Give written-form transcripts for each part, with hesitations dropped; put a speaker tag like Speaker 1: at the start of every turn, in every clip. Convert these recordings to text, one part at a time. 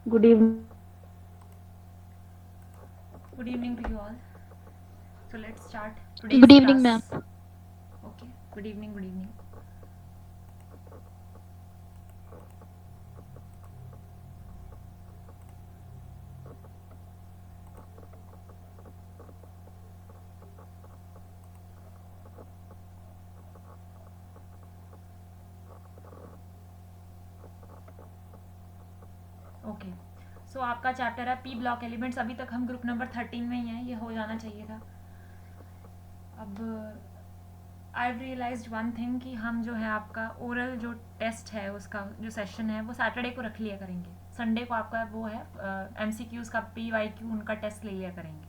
Speaker 1: Good evening.
Speaker 2: Good evening to you all. So let's start
Speaker 3: Good
Speaker 2: today's
Speaker 3: evening, ma'am.
Speaker 2: class. Okay. Good evening. Good evening. Okay so आपका chapter है P block elements. अभी तक हम group number 13 में ही हैं. ये हो जाना चाहिए था. अब आई रियलाइज वन थिंग कि हम जो है आपका ओरल जो टेस्ट है उसका जो सेशन है वो सैटरडे को रख लिया करेंगे. संडे को आपका वो है एमसीक्यूज का PYQ उनका टेस्ट ले लिया करेंगे.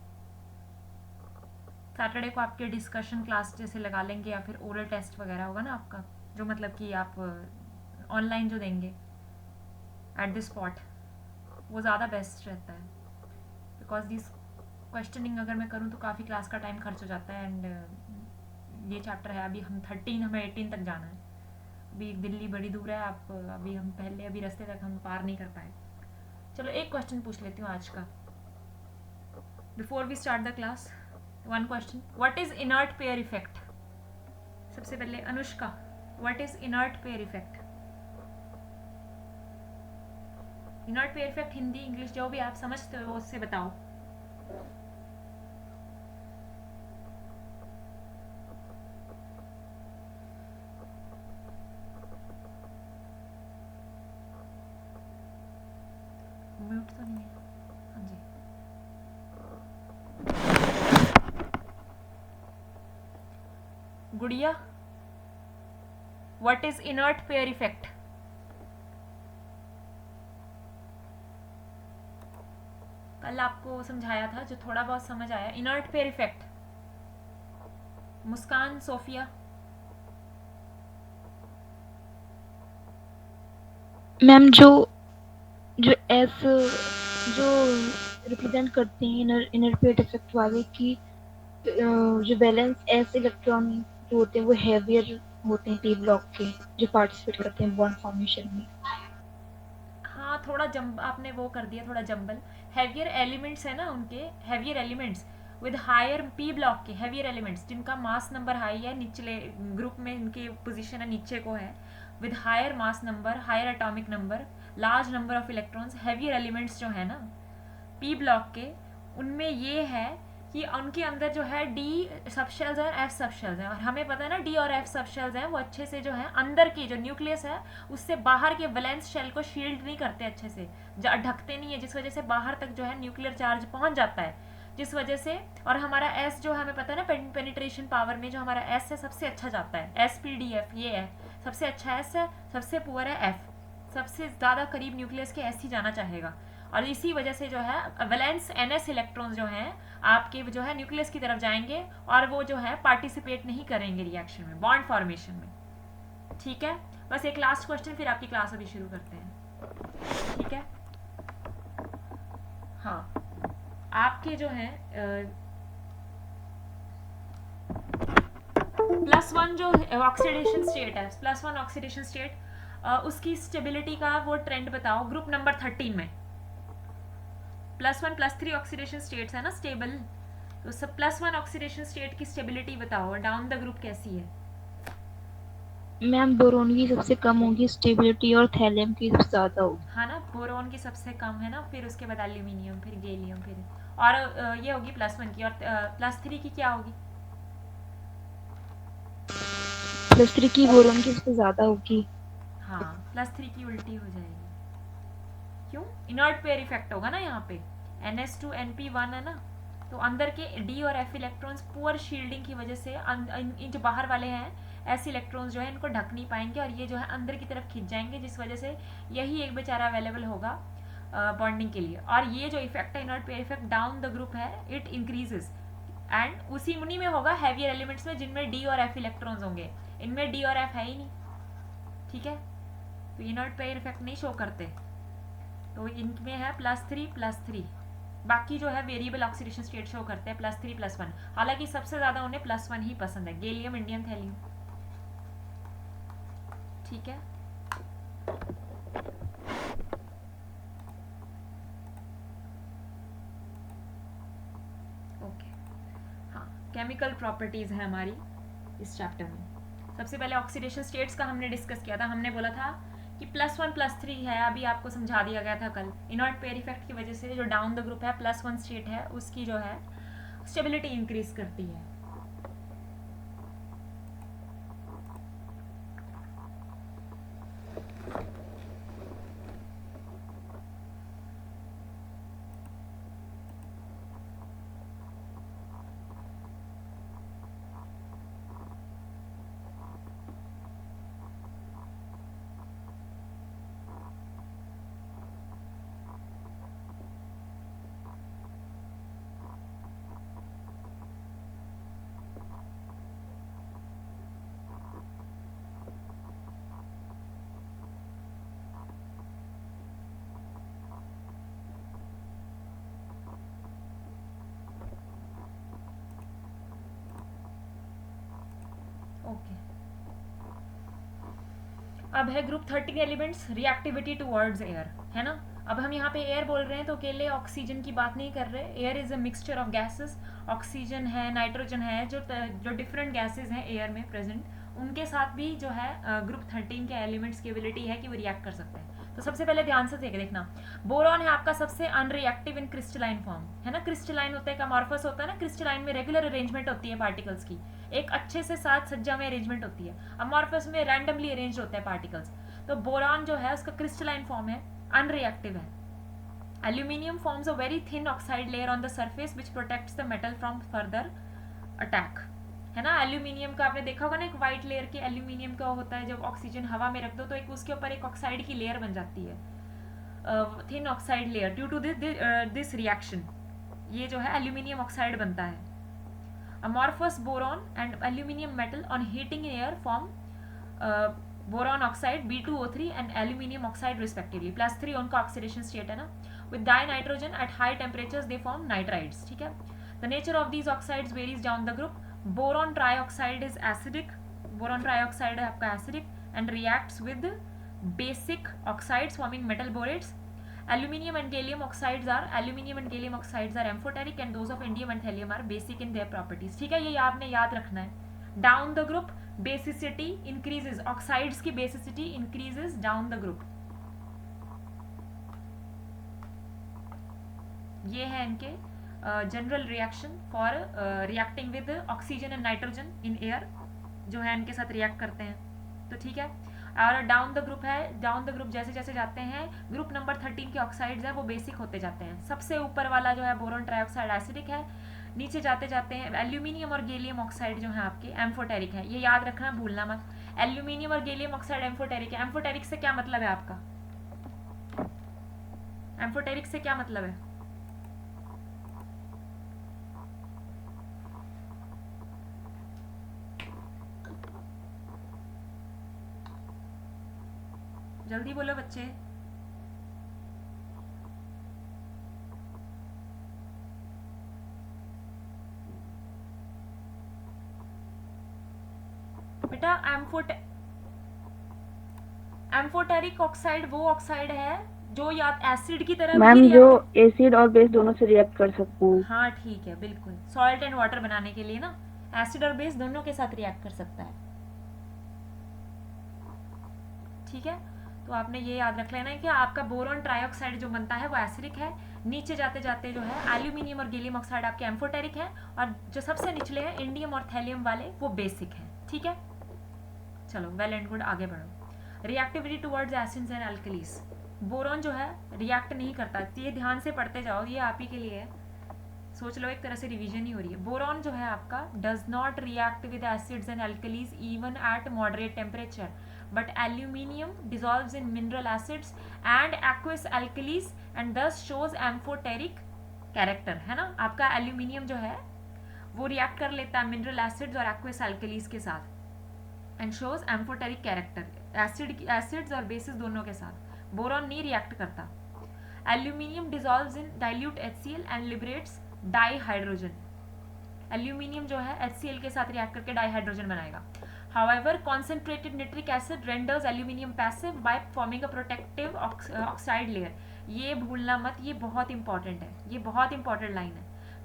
Speaker 2: सैटरडे को आपके डिस्कशन क्लास जैसे लगा लेंगे या फिर ओरल टेस्ट वगैरह होगा ना आपका, जो मतलब कि आप ऑनलाइन जो देंगे एट द स्पॉट, वो ज़्यादा बेस्ट रहता है. बिकॉज दिस क्वेश्चनिंग अगर मैं करूँ तो काफ़ी क्लास का टाइम खर्च हो जाता है. एंड ये चैप्टर है अभी हम 13, हमें 18 तक जाना है. अभी दिल्ली बड़ी दूर है. आप अभी हम पहले अभी रास्ते तक हम पार नहीं कर पाए. चलो एक क्वेश्चन पूछ लेती हूँ आज का before we start the class. One question, what is inert pair effect? सबसे पहले Anushka, what is inert pair effect? Inert pair effect Hindi English जो भी आप समझते हो उससे बताओ. म्यूट तो नहीं है? हाँ जी. Gudiya, what is inert pair effect? कल आपको समझाया था जो थोड़ा बहुत समझ आया. Inert pair effect. Muskan, Sophia.
Speaker 3: Ma'am जो जो एस जो रिप्रेजेंट करते हैं इनर पेयर इफेक्ट वाले की जो बैलेंस एस इलेक्ट्रॉन जो होते हैं वो हैवियर होते हैं पी ब्लॉक के, जो पार्टिसिपेट करते हैं बॉन्ड फॉर्मेशन में.
Speaker 2: हाँ थोड़ा जम आपने वो कर दिया थोड़ा जंबल. हैवियर एलिमेंट्स है ना उनके, heavier elements with higher P block के हैवियर एलिमेंट्स जिनका मास नंबर हाई है, निचले ग्रुप में इनकी पोजीशन है नीचे को है, with higher mass number, higher atomic number, large number of electrons. Heavier elements जो है ना पी ब्लॉक के, उनमें ये है कि उनके अंदर जो है डी सब शेल्स हैं, एफ सब शेल्स हैं. और हमें पता है ना डी और एफ सब शेल्स हैं वो अच्छे से जो है अंदर की जो न्यूक्लियस है उससे बाहर के वैलेंस शेल को शील्ड नहीं करते अच्छे से, ढकते नहीं है, जिस वजह से बाहर तक जो है न्यूक्लियर चार्ज पहुंच जाता है. जिस वजह से और हमारा एस जो हमें पता है ना पेनिट्रेशन पावर में जो हमारा एस है सबसे अच्छा जाता है. SPDF ये है सबसे अच्छा एस है, सबसे पुअर है एफ. सबसे ज़्यादा करीब न्यूक्लियस के एस ही जाना चाहेगा. और इसी वजह से जो है वैलेंस NS इलेक्ट्रॉन्स जो हैं आपके जो है न्यूक्लियस की तरफ जाएंगे और वो जो है पार्टिसिपेट नहीं करेंगे रिएक्शन में, बॉन्ड फॉर्मेशन में. ठीक है. बस एक लास्ट क्वेश्चन फिर आपकी क्लास अभी शुरू करते हैं. ठीक है. हाँ आपके जो है +1 जो ऑक्सीडेशन स्टेट है, +1 ऑक्सीडेशन स्टेट, उसकी स्टेबिलिटी का वो ट्रेंड बताओ ग्रुप नंबर 13 में. +1 +3 ऑक्सीडेशन स्टेट्स है ना स्टेबल, तो सब +1 ऑक्सीडेशन स्टेट की स्टेबिलिटी बताओ डाउन द ग्रुप कैसी है.
Speaker 3: मैम बोरोन की सबसे कम होगी स्टेबिलिटी और थैलियम की सबसे ज्यादा होगी.
Speaker 2: हाँ ना, बोरोन की सबसे कम है ना, फिर उसके बाद एल्यूमिनियम, फिर गैलियम, फिर और ये होगी +1 की. और +3 की क्या होगी?
Speaker 3: +3 की बोरोन की सबसे ज्यादा होगी.
Speaker 2: हाँ +3 की उल्टी हो जाएगी. क्यों? इनर्ट पेयर इफेक्ट होगा ना यहाँ पे. NS2 NP1 है ना, तो अंदर के डी और एफ इलेक्ट्रॉन्स पुअर शील्डिंग की वजह से इन जो बाहर वाले हैं ऐसे इलेक्ट्रॉन्स जो है इनको ढक नहीं पाएंगे और ये जो है अंदर की तरफ खिंच जाएंगे, जिस वजह से यही एक बेचारा अवेलेबल होगा बॉन्डिंग के लिए. और ये जो इफेक्ट है inert pair effect down the group है, इट इंक्रीजेस. एंड उसी मुनी में होगा हैवियर एलिमेंट्स में जिनमें डी और एफ इलेक्ट्रॉन्स होंगे. इनमें डी और एफ है ही नहीं. ठीक है. तो इनर्ट पेयर इफेक्ट नहीं शो करते. तो इनमें है +3 बाकी जो है वेरिएबल ऑक्सीडेशन स्टेट शो करते हैं +3 +1. हालांकि सबसे ज़्यादा उन्हें +1 ही पसंद है, गैलियम इंडियम थैलियम. ठीक है. केमिकल प्रॉपर्टीज़ है हमारी इस चैप्टर में। सबसे पहले ऑक्सीडेशन स्टेट्स का हमने डिस्कस किया था। हमने बोला था कि +1 +3 है, अभी आपको समझा दिया गया था कल। इनर्ट पेयर इफेक्ट की वजह से जो डाउन द ग्रुप है +1 स्टेट है, उसकी जो है स्टेबिलिटी इंक्रीज करती है। ओके, अब है group 13 elements, reactivity towards air, है ना। अब हम यहाँ पे एयर बोल रहे हैं तो अकेले ऑक्सीजन की बात नहीं कर रहे। Air is a mixture of gases, oxygen है, नाइट्रोजन है, जो डिफरेंट गैसेस हैं एयर में प्रेजेंट, उनके साथ भी जो है ग्रुप 13 के एलिमेंट्स की एबिलिटी है कि वो रिएक्ट कर सकते हैं। तो सबसे पहले ध्यान से देखना, बोरॉन है आपका सबसे अनरिएक्टिव इन क्रिस्टलाइन फॉर्म, है ना। क्रिस्टलाइन होता है, अमॉर्फस होता है ना। क्रिस्टलाइन में रेगुलर अरेंजमेंट होती है पार्टिकल्स की, एक अच्छे से साथ सज्जा में अरेंजमेंट होती है। अमॉर्फस में रैंडमली अरेंज होते हैं पार्टिकल्स। तो बोरॉन जो है उसका क्रिस्टलाइन फॉर्म है, अनरिएक्टिव है। Aluminium forms a very thin oxide layer on the surface which protects the metal from further attack, है ना। एल्यूमिनियम का आपने देखा होगा ना, एक वाइट लेयर के एल्यूमिनियम का होता है, जब ऑक्सीजन हवा में रख दो तो एक उसके ऊपर एक ऑक्साइड की लेयर बन जाती है, thin oxide layer, due to this reaction ये जो है एल्यूमिनियम ऑक्साइड बनता है। Amorphous boron and aluminium metal on heating air form boron oxide B2O3 and aluminium oxide respectively. +3 उनका ऑक्सीडेशन स्टेट है ना। With dinitrogen at high temperatures they form nitrides, ठीक है। The nature of these oxides varies down the group. Boron trioxide is acidic, boron trioxide है आपका acidic and reacts with basic oxides forming metal बोरेट्स। Aluminium and gallium oxides are amphoteric and those of indium and thallium are basic in their properties, ठीक है। ये आपने याद रखना है। Down the group basicity increases, oxides की basicity increases down the group. ये है इनके general reaction for reacting with oxygen and nitrogen in air, जो है इनके साथ रिएक्ट करते हैं, तो ठीक है। और डाउन द ग्रुप है, डाउन द ग्रुप जैसे जैसे जाते हैं ग्रुप नंबर 13 के ऑक्साइड्स हैं वो बेसिक होते जाते हैं। सबसे ऊपर वाला जो है बोरॉन ट्राइऑक्साइड एसिडिक है, नीचे जाते जाते हैं एल्यूमिनियम और गैलियम ऑक्साइड जो है आपके एम्फोटेरिक है। ये याद रखना, भूलना मत, एल्यूमिनियम और गैलियम ऑक्साइड एम्फोटेरिक है। एम्फोटेरिक से क्या मतलब है आपका, एम्फोटेरिक से क्या मतलब है? जल्दी बोलो बच्चे। बेटा एम्फोटेरिक ऑक्साइड वो ऑक्साइड है जो या एसिड की तरह
Speaker 3: मैम जो एसिड और बेस दोनों से रिएक्ट कर सकते हैं।
Speaker 2: हाँ ठीक है, बिल्कुल। सॉल्ट एंड वाटर बनाने के लिए ना, एसिड और बेस दोनों के साथ रिएक्ट कर सकता है, ठीक है। तो आपने ये याद रख लेना है कि आपका बोरॉन ट्राइऑक्साइड जो बनता है वो एसिडिक है, नीचे जाते जाते जो है एल्यूमिनियम और गैलियम ऑक्साइड आपके एम्फोटेरिक है, और जो सबसे निचले हैं इंडियम और थैलियम वाले वो बेसिक हैं, ठीक है। चलो वेल एंड गुड, आगे बढ़ो। Reactivity towards acids and alkalis, boron जो है रिएक्ट नहीं करता, ये ध्यान से पढ़ते जाओ, ये आप ही के लिए है, सोच लो एक तरह से रिवीजन ही हो रही है। बोरॉन जो है आपका does not react with acids and alkalis even at moderate temperature, but aluminium dissolves in mineral acids and aqueous alkalis and thus shows amphoteric character, है ना। आपका एल्यूमिनियम जो है वो रिएक्ट कर लेता है मिनरल एसिड्स और एक्वस एल्कलीज के साथ and shows amphoteric character, acids और बेसिस दोनों के साथ। बोरॉन नहीं रिएक्ट करता। Aluminium dissolves in dilute HCl and liberates di hydrogen, aluminium जो है HCl के साथ रिएक्ट करके डाई हाइड्रोजन बनाएगा। However, concentrated nitric acid renders aluminium passive by forming a protective oxide layer. ये भूलना मत, ये बहुत इंपॉर्टेंट है, ये बहुत इंपॉर्टेंट लाइन है।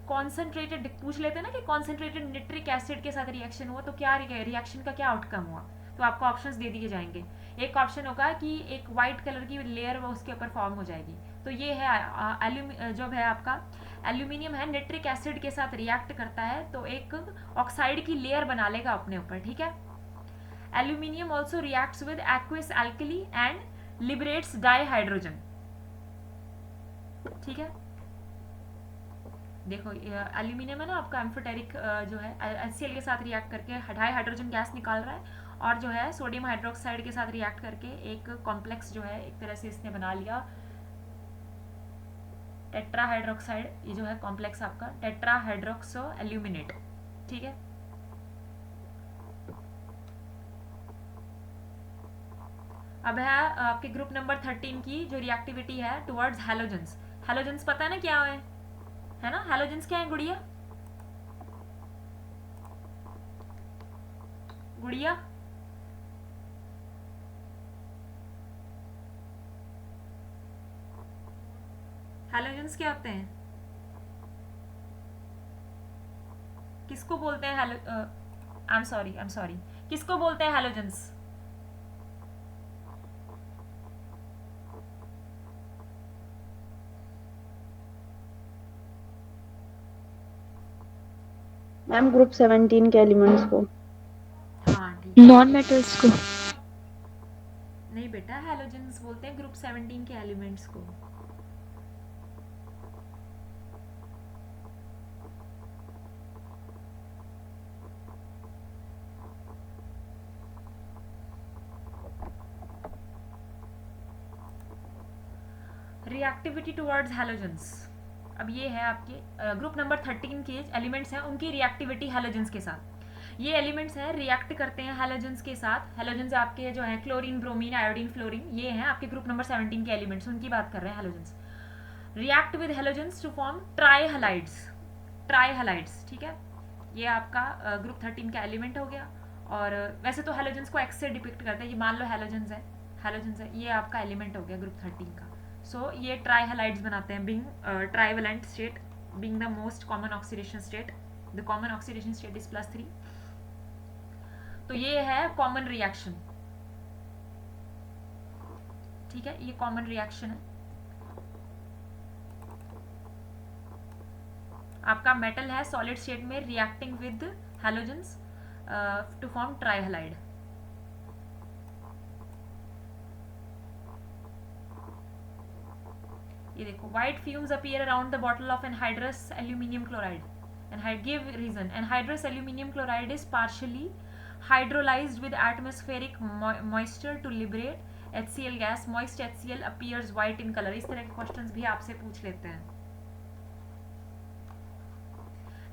Speaker 2: कॉन्सेंट्रेटेड पूछ लेते हैं ना कि कॉन्सेंट्रेटेड निट्रिक एसिड के साथ रिएक्शन हुआ तो क्या रिएक्शन का क्या आउटकम हुआ, तो आपको ऑप्शंस दे दिए जाएंगे। एक ऑप्शन होगा कि एक वाइट कलर की लेयर वो उसके ऊपर फॉर्म हो जाएगी, तो ये है जो है आपका एल्यूमिनियम है निट्रिक एसिड के साथ रिएक्ट करता है तो एक ऑक्साइड की लेयर बना लेगा अपने ऊपर, ठीक है। Aluminium also reacts with aqueous alkali and liberates di hydrogen, ठीक है। देखो एल्यूमिनियम है ना आपका एम्फोटेरिक जो है HCl के साथ रिएक्ट करके डाई हाइड्रोजन गैस निकाल रहा है, और जो है सोडियम हाइड्रोक्साइड के साथ रिएक्ट करके एक कॉम्प्लेक्स जो है एक तरह से इसने बना लिया टेट्रा हाइड्रोक्साइड, ये जो है कॉम्प्लेक्स आपका टेट्रा हाइड्रोक्सो एल्यूमिनेट, ठीक है। अब है आपके ग्रुप नंबर 13 की जो रिएक्टिविटी है टुवर्ड्स हैलोजेंस। हैलोजेंस पता है ना क्या है ना, हैलोजेंस क्या है गुड़िया, गुड़िया हैलोजेंस क्या होते हैं, किसको बोलते हैं आई एम सॉरी किसको बोलते हैं हैलोजेंस?
Speaker 1: मैम ग्रुप 17 के एलिमेंट्स को।
Speaker 2: हाँ ठीक है,
Speaker 3: नॉन मेटल्स को।
Speaker 2: नहीं बेटा हैलोजेंस बोलते हैं ग्रुप 17 के एलिमेंट्स को। रिएक्टिविटी टुवर्ड्स हैलोजेंस, अब ये है आपके ग्रुप नंबर 13 के एलिमेंट्स हैं उनकी रिएक्टिविटी हैलोजेंस के साथ। ये एलिमेंट्स हैं रिएक्ट करते हैं हैलोजेंस के साथ। हैलोजेंस आपके जो है क्लोरीन, ब्रोमीन, आयोडीन, फ्लोरीन, ये हैं आपके ग्रुप नंबर 17 के एलिमेंट्स, उनकी बात कर रहे हैं halogens. React with halogens to form trihalides, trihalides, ठीक है। ये आपका ग्रुप 13 का एलिमेंट हो गया। और वैसे तो हैलोजेंस को एक्स से डिपिक्ट करते हैं, ये मान लो हैलोजेंस है, ये आपका एलिमेंट हो गया ग्रुप 13 का। सो ये ट्राईहलाइड्स बनाते हैं being trivalent state, being the most common oxidation state, the common oxidation state is +3। तो ये है कॉमन रिएक्शन, ठीक है, ये कॉमन रिएक्शन है। आपका मेटल है सॉलिड स्टेट में reacting with halogens to form trihalide. ये देखो white fumes appear around the bottle of anhydrous aluminium chloride and give reason. Anhydrous aluminum chloride is partially hydrolyzed with atmospheric moisture to liberate HCl gas. Moist HCl appears white in color. इस तरह के questions भी आपसे पूछ लेते हैं।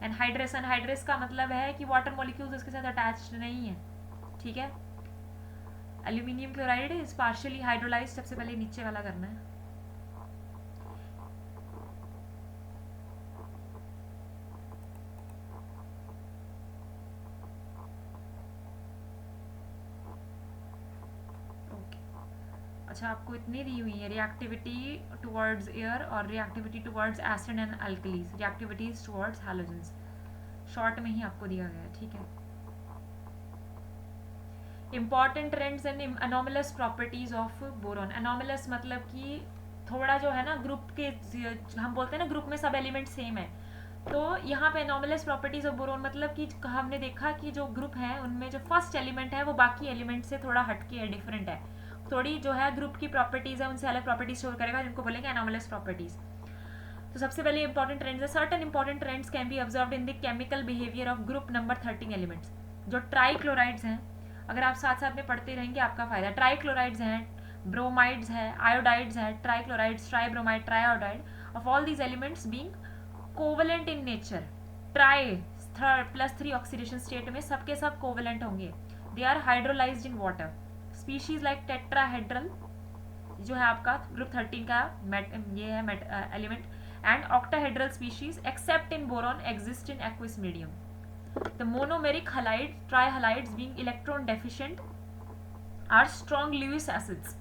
Speaker 2: Anhydrous का मतलब है कि वाटर मॉलिक्यूल्स उसके साथ अटैच्ड नहीं है, ठीक है। Aluminium chloride is partially hydrolysed, सबसे पहले नीचे वाला करना है। अच्छा आपको इतनी दी हुई है रिएक्टिविटी टुवर्ड्स एयर और reactivity towards acid and alkalis, reactivities towards halogens, short में ही आपको दिया गया है, ठीक है। Important trends and anomalous properties of boron. Anomalous मतलब कि थोड़ा जो है ना ग्रुप के, हम बोलते हैं ना ग्रुप में सब एलिमेंट सेम है, तो यहाँ पे अनोमलस प्रॉपर्टीज ऑफ बोरॉन मतलब कि हमने देखा कि जो ग्रुप है उनमें जो फर्स्ट एलिमेंट है वो बाकी एलिमेंट से थोड़ा हटके है, डिफरेंट है, थोड़ी जो है ग्रुप की प्रॉपर्टीज है उनसे अलग प्रॉपर्टीज शो करेगा, जिनको बोलेंगे एनोमलस प्रॉपर्टीज। तो सबसे पहले इंपॉर्टेंट ट्रेंड्स है, certain important trends can be observed in the chemical behaviour of group number 13 elements. जो ट्राईक्लोराइड्स हैं, अगर आप साथ साथ में पढ़ते रहेंगे आपका फायदा। ट्राईक्लोराइड्स हैं, ब्रोमाइड्स है, आयोडाइड्स है, trichlorides, tribromide, triiodide, of all these elements being covalent in nature. Tri +3 oxidation state में सबके सब कोवेलेंट होंगे। They are hydrolysed in water. Species like tetrahedral जो है आपका ग्रुप 13 का ये है element, and octahedral species except in boron exist in aqueous medium. The monomeric halide trihalides being electron deficient are strong Lewis acids.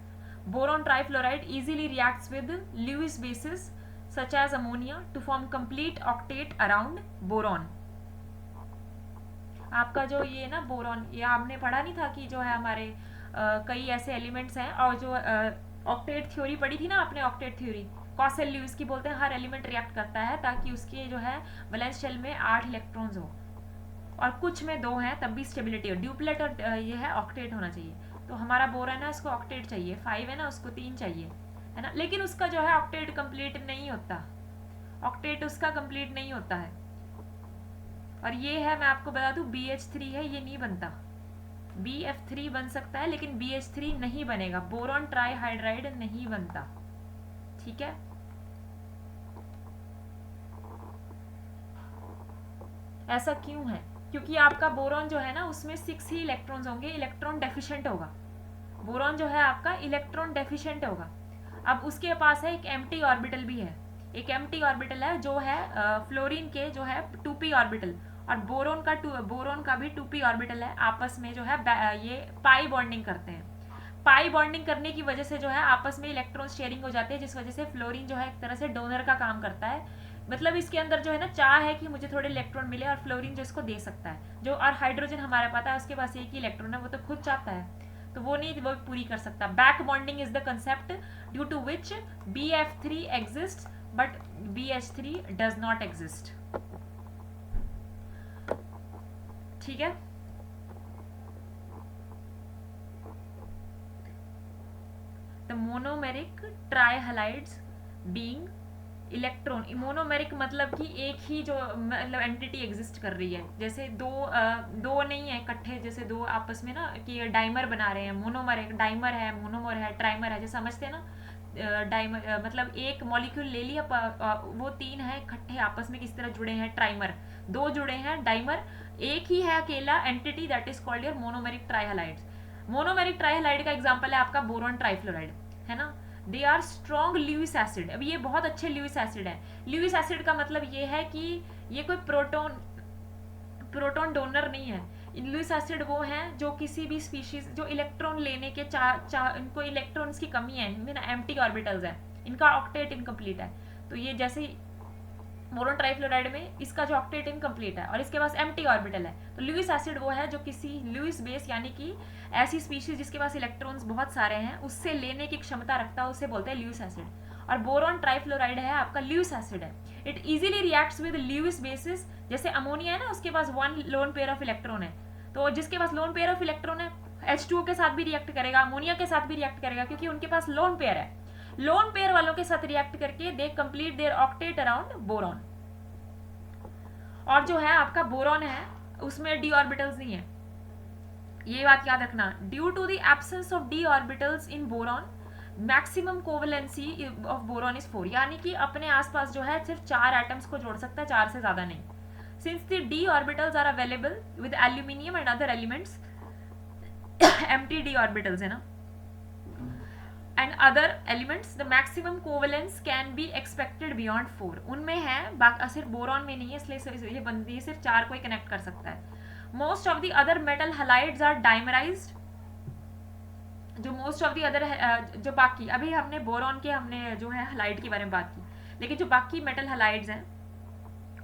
Speaker 2: Boron trifluoride easily reacts with Lewis bases such as ammonia to form complete octet around boron. आपका जो ये ना boron, ये आपने पढ़ा नहीं था कि जो है हमारे कई ऐसे एलिमेंट्स हैं, और जो ऑक्टेट थ्योरी पढ़ी थी ना आपने, ऑक्टेट थ्योरी कॉसेल ल्यूइस की बोलते हैं, हर एलिमेंट रिएक्ट करता है ताकि उसके जो है वैलेंस शेल में 8 इलेक्ट्रॉन्स हो और कुछ में 2 हैं तब भी स्टेबिलिटी हो। ड्यूप्लेट और ये है ऑक्टेट होना चाहिए। तो हमारा बोरॉन है उसको ऑक्टेट चाहिए, 5 है ना उसको 3 चाहिए, है ना। लेकिन उसका जो है ऑक्टेट कंप्लीट नहीं होता, ऑक्टेट उसका कंप्लीट नहीं होता है। और ये है, मैं आपको बता दूं, BH3 है, ये नहीं बनता। BF3 बन सकता है लेकिन BH3 नहीं बनेगा, बोरॉन ट्राईहाइड्राइड नहीं बनता, ठीक है। ऐसा क्यों है? क्योंकि आपका बोरॉन जो है ना उसमें 6 ही इलेक्ट्रॉन्स होंगे, इलेक्ट्रॉन डेफिशिएंट होगा। बोरॉन जो है आपका इलेक्ट्रॉन डेफिशिएंट होगा। अब उसके पास है एक एम्प्टी ऑर्बिटल भी है, एक एम्प्टी ऑर्बिटल है जो है फ्लोरीन के जो है 2p ऑर्बिटल, और बोरोन का भी 2p ऑर्बिटल है। आपस में जो है ये पाई बॉन्डिंग करते हैं। पाई बॉन्डिंग करने की वजह से जो है आपस में इलेक्ट्रॉन शेयरिंग हो जाती है, जिस वजह से फ्लोरीन जो है एक तरह से डोनर का काम करता है। मतलब इसके अंदर जो है ना चाह है कि मुझे थोड़े इलेक्ट्रॉन मिले, और फ्लोरीन जो इसको दे सकता है। जो और हाइड्रोजन हमारे पास है उसके पास एक ही इलेक्ट्रॉन है, वो तो खुद चाहता है, तो वो नहीं, वो पूरी कर सकता। Back bonding is the concept due to which BF3 exist but BH3 does not exist, ठीक है। The monomeric trihalides being electron, monomeric मतलब कि एक ही जो मतलब एंटिटी एग्जिस्ट कर रही है, जैसे दो नहीं है इकट्ठे, जैसे दो आपस में ना कि डाइमर बना रहे हैं। मोनोमर एक डाइमर है, मोनोमर है, ट्राइमर है, जो समझते हैं ना। डाइमर मतलब एक मॉलिक्यूल ले लिया, वो 3 है इकट्ठे आपस में किस तरह जुड़े हैं, ट्राइमर। 2 जुड़े हैं डाइमर, एक ही है अकेला entity, that is called your monomeric trihalides. Monomeric trihalide का एग्जांपल है आपका बोरॉन ट्राइफ्लोराइड, है ना। They are strong Lewis acid. अब ये बहुत अच्छे ल्यूइस एसिड है। ल्यूइस एसिड का मतलब ये है कि ये कोई प्रोटॉन डोनर नहीं है। ल्यूइस एसिड वो हैं जो किसी भी स्पीशीज जो इलेक्ट्रॉन लेने के इनको इलेक्ट्रॉन्स की कमी है, इनमें एम्प्टी ऑर्बिटल्स है, इनका ऑक्टेट इनकम्प्लीट है। तो ये जैसे बोरॉन ट्राइफ्लोराइड में इसका जो ऑक्टेट इनकम्प्लीट है और इसके पास एम्प्टी ऑर्बिटल है। तो ल्यूइस एसिड वो है जो किसी ल्यूइस बेस यानी कि ऐसी स्पीशीज जिसके पास इलेक्ट्रॉन्स बहुत सारे हैं उससे लेने की क्षमता रखता है, उसे बोलते हैं ल्यूइस एसिड। और बोरॉन ट्राइफ्लोराइड है आपका ल्यूइस एसिड है। It easily reacts with Lewis basis. जैसे अमोनिया है ना, उसके पास 1 लोन पेयर ऑफ इलेक्ट्रॉन है, तो जिसके पास लोन पेयर ऑफ इलेक्ट्रॉन है H2O के साथ भी रिएक्ट करेगा, अमोनिया के साथ भी रिएक्ट करेगा, क्योंकि उनके पास लोन पेयर है। लोन पेयर वालों के साथ रिएक्ट करके they complete their octet around boron. और जो है आपका बोरॉन है उसमें d ऑर्बिटल्स नहीं है, ये बात याद रखना। Due to the absence of d orbitals in boron, maximum covalency of boron is 4, यानी कि अपने आसपास जो है सिर्फ 4 एटम्स को जोड़ सकता है, 4 से ज्यादा नहीं। Since the d orbitals are available with aluminium and other elements, empty d orbitals है ना, and other elements, the maximum covalence can be expected beyond 4। उनमें है, सिर्फ बोरॉन में नहीं है, इसलिए ये सिर्फ 4 को ही कनेक्ट कर सकता है। Most of the other metal halides are dimerised. जो मोस्ट ऑफ द अदर जो बाकी, अभी हमने बोरॉन के हमने जो है हलाइड के बारे में बात की, लेकिन जो बाकी मेटल हलाइड्स हैं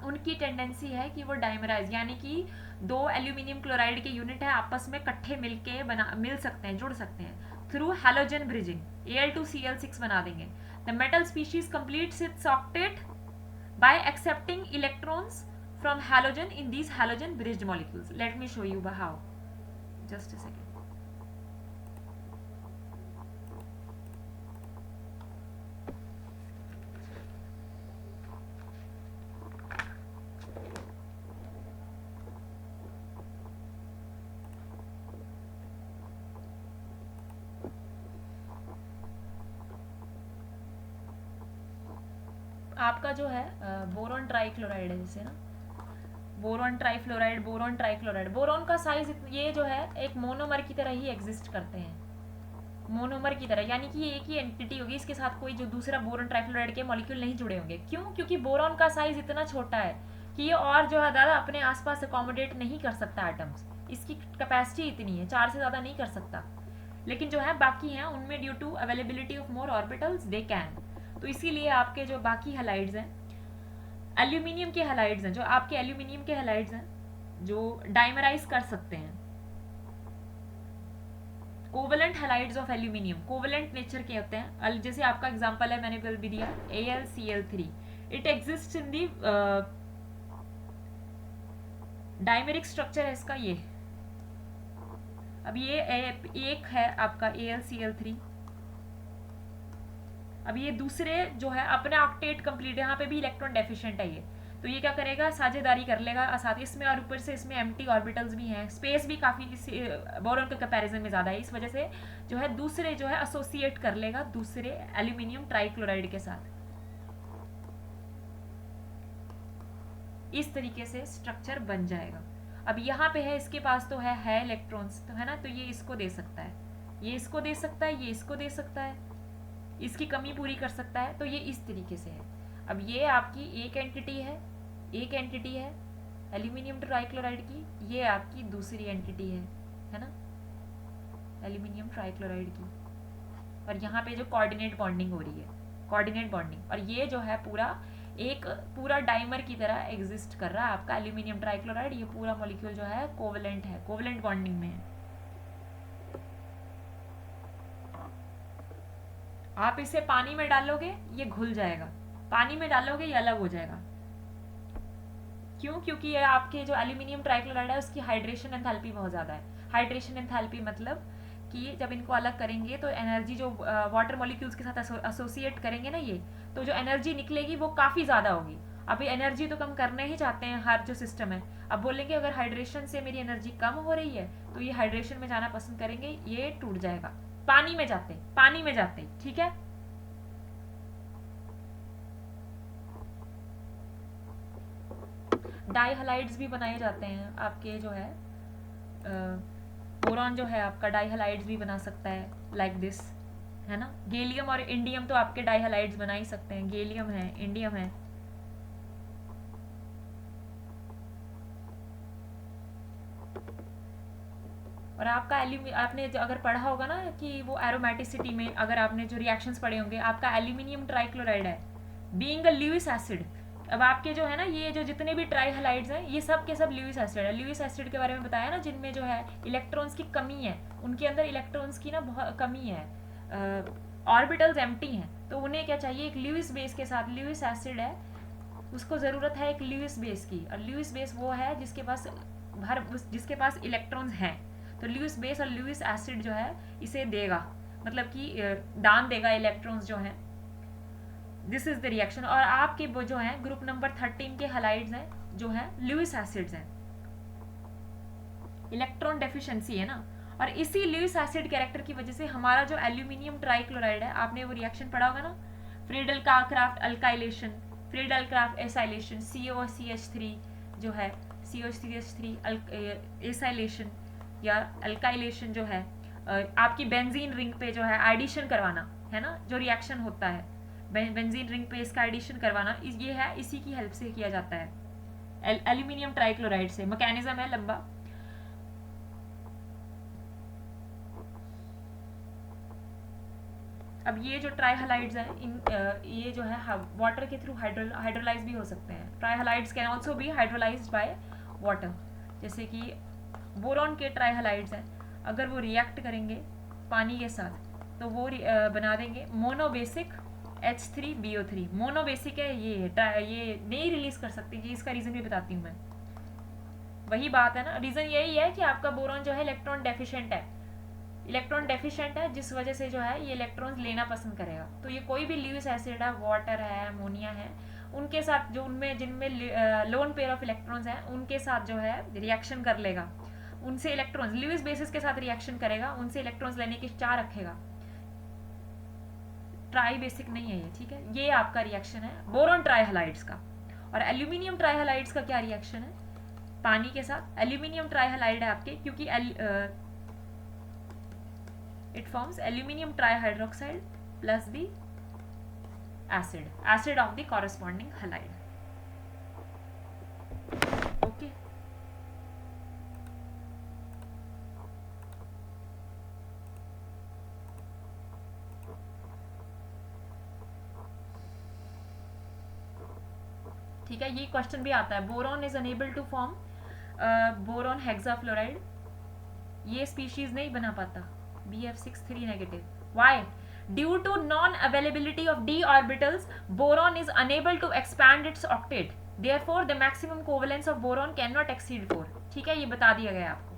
Speaker 2: उनकी टेंडेंसी है कि वो डाइमराइज, यानी कि 2 एल्यूमिनियम क्लोराइड के यूनिट है आपस में इकट्ठे मिल सकते हैं, जुड़ सकते हैं थ्रू हैलोजन ब्रिजिंग, Al2Cl6 बना देंगे। The metal species completes it's octet by accepting electrons from halogen in these halogen bridged molecules. Let me show you how. Just a second. आपका जो है बोरॉन ट्राइक्लोराइड है, जैसे ना boron trifluoride, boron trichloride, boron का size ये जो है एक मोनोमर की तरह ही एग्जिस्ट करते हैं, मोनोमर की तरह, यानी कि ये एक ही एंटिटी होगी, इसके साथ कोई जो दूसरा बोरॉन ट्राइफ्लोराइड के मॉलिक्यूल नहीं जुड़े होंगे। क्यों? क्योंकि बोरॉन का साइज इतना छोटा है कि ये और जो है ज़्यादा अपने आसपास अकोमोडेट नहीं कर सकता एटम्स, इसकी कैपेसिटी इतनी है, 4 से ज़्यादा नहीं कर सकता। लेकिन जो है बाकी हैं उनमें due to availability of more orbitals they can. तो इसीलिए आपके जो बाकी हैलाइड्स हैं, एल्यूमिनियम के हैलाइड्स हैं, जो आपके एल्यूमिनियम के हैलाइड्स हैं जो डाइमराइज कर सकते हैं, covalent halides of aluminium covalent nature के होते हैं। जैसे आपका एग्जांपल है, मैंने कल भी दिया, AlCl3, it exist in the dimeric structure है इसका ये। अब ये एक है आपका AlCl3, अब ये दूसरे जो है अपने ऑक्टेट कंप्लीट, यहाँ पे भी इलेक्ट्रॉन डेफिशिएंट है ये, तो ये क्या करेगा, साझेदारी कर लेगा साथ इसमें, और ऊपर से इसमें एम्प्टी ऑर्बिटल्स भी हैं, स्पेस भी काफ़ी बोरॉन के कंपैरिजन में ज़्यादा है, इस वजह से जो है दूसरे जो है एसोसिएट कर लेगा दूसरे एल्यूमिनियम ट्राइक्लोराइड के साथ। इस तरीके से स्ट्रक्चर बन जाएगा। अब यहाँ पे है, इसके पास तो है इलेक्ट्रॉन्स, तो है ना, तो ये इसको दे सकता है, ये इसको दे सकता है, ये इसको दे सकता है, इसकी कमी पूरी कर सकता है, तो ये इस तरीके से है। अब ये आपकी एक एंटिटी है एल्यूमिनियम ट्राइक्लोराइड की, ये आपकी दूसरी एंटिटी है ना, एल्यूमिनियम ट्राइक्लोराइड की, और यहाँ पे जो कोऑर्डिनेट बॉन्डिंग हो रही है, कोऑर्डिनेट बॉन्डिंग, और ये जो है पूरा डाइमर की तरह एग्जिस्ट कर रहा है आपका एल्यूमिनियम ट्राइक्लोराइड। ये पूरा मॉलिक्यूल जो है कोवेलेंट बॉन्डिंग में है। आप इसे पानी में डालोगे ये घुल जाएगा, पानी में डालोगे ये अलग हो जाएगा। क्यों? क्योंकि ये आपके जो एल्यूमिनियम ट्राइक्लोराइड है उसकी हाइड्रेशन एंथैल्पी बहुत ज़्यादा है। हाइड्रेशन एंथैल्पी मतलब कि जब इनको अलग करेंगे तो एनर्जी जो वाटर मॉलिक्यूल्स के साथ एसोसिएट करेंगे ना ये, तो जो एनर्जी निकलेगी वो काफ़ी ज़्यादा होगी। अभी एनर्जी तो कम करने ही चाहते हैं हर जो सिस्टम है। अब बोलेंगे अगर हाइड्रेशन से मेरी एनर्जी कम हो रही है तो ये हाइड्रेशन में जाना पसंद करेंगे, ये टूट जाएगा, पानी में जाते, ठीक है। डाइहलाइड्स भी बनाए जाते हैं आपके जो है, बोरॉन जो है आपका डाइहलाइड्स भी बना सकता है लाइक दिस, है ना। गैलियम और इंडियम तो आपके डाइहलाइड्स बना ही सकते हैं, गैलियम है, इंडियम है। और आपका आपने अगर पढ़ा होगा ना कि वो एरोमेटिसिटी में अगर आपने जो रिएक्शंस पढ़े होंगे, आपका एल्यूमिनियम ट्राइक्लोराइड है बीइंग अ ल्यूइस एसिड। अब आपके जो है ना ये जो जितने भी ट्राइहलाइड्स हैं ये सब के सब ल्यूइस एसिड है। ल्यूइस एसिड के बारे में बताया ना, जिनमें जो है इलेक्ट्रॉन्स की कमी है, उनके अंदर इलेक्ट्रॉन्स की ना बहुत कमी है, ऑर्बिटल्स एम्प्टी हैं, तो उन्हें क्या चाहिए, एक ल्यूइस बेस के साथ, ल्यूइस एसिड है उसको ज़रूरत है एक ल्यूइस बेस की, और ल्यूइस बेस वो है जिसके पास इलेक्ट्रॉन्स हैं। तो ल्यूइस बेस और ल्यूइस एसिड जो है इसे देगा, मतलब कि दान देगा इलेक्ट्रॉन्स जो हैं। This is the reaction. और आपके वो जो है ग्रुप नंबर 13 के हैलाइड्स हैं जो है ल्यूइस एसिड्स हैं, इलेक्ट्रॉन डेफिशिएंसी है ना। और इसी ल्यूइस एसिड कैरेक्टर की वजह से हमारा जो एल्यूमिनियम ट्राइक्लोराइड है, आपने वो रिएक्शन पढ़ा होगा ना, Friedel-Crafts alkylation, Friedel-Crafts acylation, COCH3 जो है, COCH3 एसाइलेशन या अल्काइलेशन जो है, आपकी बेंजीन रिंग पे जो है एडिशन करवाना है ना, जो रिएक्शन होता है बेंजीन रिंग पे इसका एडिशन करवाना, ये है इसी की हेल्प से किया जाता है एल्यूमिनियम ट्राइक्लोराइड से। मैकेनिज्म है लंबा। अब ये जो ट्राइहलाइड्स हैं ये जो है वाटर के थ्रू हाइड्रोलाइज भी हो सकते हैं। Trihalides can also be hydrolysed by water. जैसे कि बोरॉन के ट्राइहलाइड्स हैं, अगर वो रिएक्ट करेंगे पानी के साथ तो वो बना देंगे मोनोबेसिक H3BO3। मोनोबेसिक है ये नहीं रिलीज कर सकती जी, इसका रीज़न भी बताती हूँ मैं। वही बात है ना, रीज़न यही है कि आपका बोरॉन जो है इलेक्ट्रॉन डेफिशिएंट है, जिस वजह से जो है ये इलेक्ट्रॉन्स लेना पसंद करेगा। तो ये कोई भी ल्यूइस एसिड है, वाटर है, अमोनिया है, उनके साथ जो जिनमें लोन पेयर ऑफ इलेक्ट्रॉन्स हैं उनके साथ जो है रिएक्शन कर लेगा, उनसे इलेक्ट्रॉन्स ल्यूइस बेसिस के साथ रिएक्शन करेगा, उनसे इलेक्ट्रॉन्स लेने की चाह रखेगा। ट्राई बेसिक नहीं है ये, ठीक है। ये आपका रिएक्शन है बोरॉन ट्राइहलाइड्स का। और एल्यूमिनियम ट्राइहलाइड्स का क्या रिएक्शन है पानी के साथ? एल्यूमिनियम ट्राइहलाइड है आपके, क्योंकि it forms aluminium trihydroxide plus the acid of the corresponding halide. Okay. ठीक है, ये क्वेश्चन भी आता है। Boron is unable to form boron hexafluoride, ये स्पीशीज नहीं बना पाता BF63 negative. Why? Due to non availability of d orbitals boron is unable to expand its octet, therefore the maximum covalence of boron can not exceed 4। ठीक है, ये बता दिया गया आपको।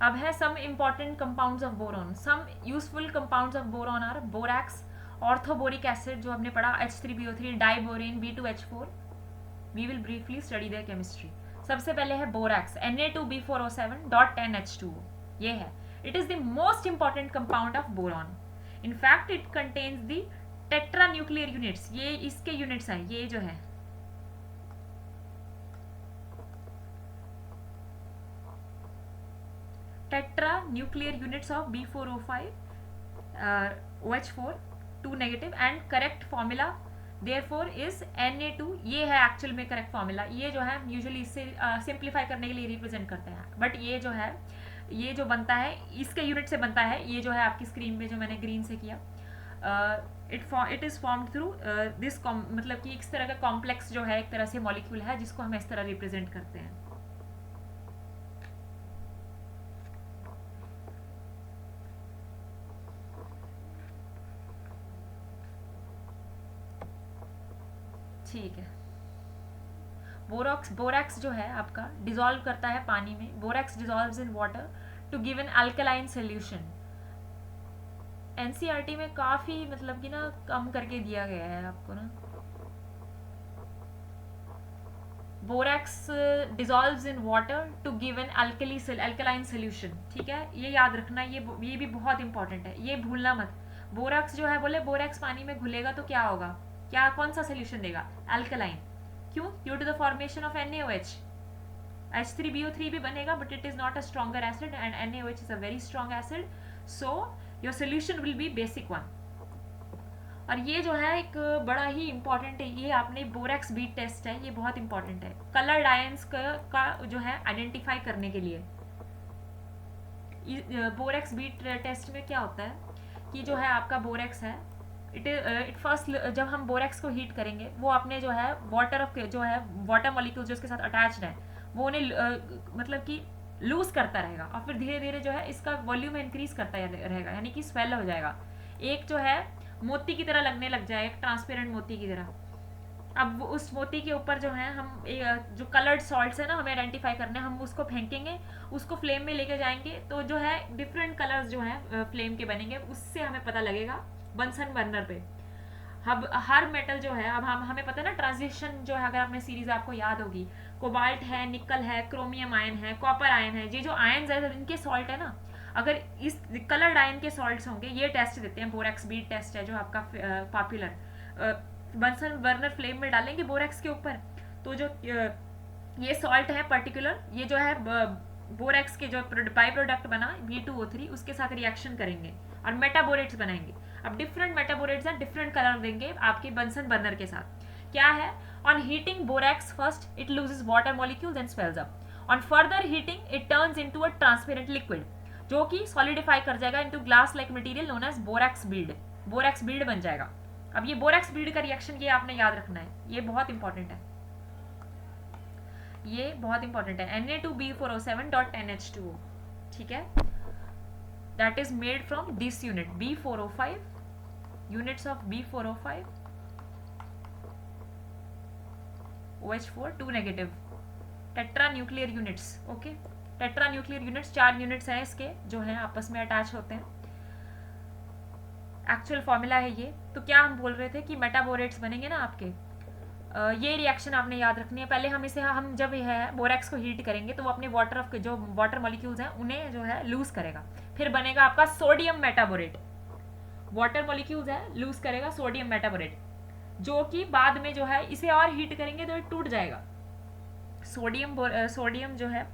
Speaker 2: अब है some important compounds of boron. Some useful compounds of boron are borax, orthoboric acid जो हमने पढ़ा, H3BO3, diborane, B2H4। We will briefly study their chemistry. सबसे पहले है बोरैक्स, Na2B4O7.10H2O, ये है। It is the most important compound of boron. In fact it contains the tetra nuclear units, ये इसके यूनिट्स हैं, ये जो है tetra nuclear units of B4O5 OH4 2 negative and correct formula therefore is Na2। ये है एक्चुअल में correct formula. ये जो है यूजुअली इससे सिंप्लीफाई करने के लिए रिप्रेजेंट करते हैं, बट ये जो है, ये जो बनता है इसके यूनिट से बनता है। ये जो है आपकी स्क्रीन पे जो मैंने ग्रीन से किया, it is formed through this, मतलब कि इस तरह का कॉम्प्लेक्स जो है, एक तरह से मॉलिक्यूल है जिसको हम इस तरह रिप्रेजेंट करते हैं। ठीक है, बोरैक्स जो है आपका डिसॉल्व करता है पानी में। Borax dissolves in water to give an alkaline solution. NCERT में काफी मतलब कि ना कम करके दिया गया है आपको ना। Borax dissolves in water to give an alkaline solution. ठीक है, ये याद रखना, ये भी बहुत इंपॉर्टेंट है, ये भूलना मत। बोरैक्स जो है, बोले बोरैक्स पानी में घुलेगा तो क्या होगा, क्या कौन सा सोल्यूशन देगा, अल्कलाइन। क्यों? Due to the formation of NaOH। H3BO3 भी बनेगा, but it is not a stronger acid and NaOH is a very strong acid, so your solution will be basic one. और ये जो है एक बड़ा ही इंपॉर्टेंट है, ये आपने बोरैक्स बीट टेस्ट है, ये बहुत इंपॉर्टेंट है कलर्ड आयंस का जो है आइडेंटिफाई करने के लिए। बोरैक्स बीट टेस्ट में क्या होता है कि जो है आपका बोरैक्स है, इट फर्स्ट जब हम बोरैक्स को हीट करेंगे, वो अपने जो है वाटर मॉलिक्यूल जो उसके साथ अटैच्ड है, वो उन्हें मतलब कि लूज करता रहेगा, और फिर धीरे धीरे जो है इसका वॉल्यूम इंक्रीज करता रहेगा, यानी कि स्वेल हो जाएगा, एक जो है मोती की तरह लगने लग जाएगा, एक ट्रांसपेरेंट मोती की तरह। अब उस मोती के ऊपर जो है हम जो कलर्ड सॉल्ट्स है ना, हमें आइडेंटिफाई करने, हम उसको फेंकेंगे, उसको फ्लेम में लेके जाएंगे, तो जो है डिफरेंट कलर्स जो है फ्लेम के बनेंगे, उससे हमें पता लगेगा बंसन बर्नर पे। अब हर मेटल जो है, अब हमें पता है ना ट्रांजिशन जो है, अगर आपने सीरीज आपको याद होगी, कोबाल्ट है, निकल है, क्रोमियम आयन है, कॉपर आयन है, ये जो आयन है इनके सॉल्ट है ना, अगर इस कलर्ड आयन के सॉल्ट्स होंगे, ये टेस्ट देते हैं, बोरैक्स बीट टेस्ट है जो आपका पॉपुलर। बंसन बर्नर फ्लेम में डालेंगे बोरैक्स के ऊपर, तो जो ये सॉल्ट है पर्टिकुलर, ये जो है बोरैक्स के जो बाई प्रोडक्ट बना B2O3, उसके साथ रिएक्शन करेंगे और मेटाबोरेट्स बनाएंगे। अब डिफरेंट मेटाबोरेट्स हैं, डिफरेंट कलर देंगे आपके बंसन बर्नर के साथ। क्या है, on heating borax first it loses water molecules and swells up. On further heating it turns into a transparent liquid, जो कि सॉलिडिफाई कर जाएगा into glass like material known as borax bead. Borax bead बन जाएगा। अब ये borax Beed का reaction ये आपने याद रखना है, ये बहुत इंपॉर्टेंट है, ये बहुत इंपॉर्टेंट है। Na2B4O7.10H2O, ठीक है, that is made from this unit B4O5, units of B4O5 OH4 2 negative tetra nuclear units. Okay, tetra nuclear units 4 units हैं इसके, जो हैं आपस में अटैच होते हैं। एक्चुअल फॉर्मूला है ये। तो क्या हम बोल रहे थे कि मेटाबोरेट्स बनेंगे ना आपके, ये रिएक्शन आपने याद रखनी है। पहले हम जब ये है बोरैक्स को हीट करेंगे, तो वो अपने जो वाटर मॉलिक्यूल्स हैं उन्हें जो है लूज करेगा, फिर बनेगा आपका सोडियम मेटाबोरेट। वाटर मॉलिक्यूल्स है, लूज करेगा सोडियम मेटाबोरेट, जो कि बाद में जो है इसे और हीट करेंगे तो ये टूट जाएगा। सोडियम जो है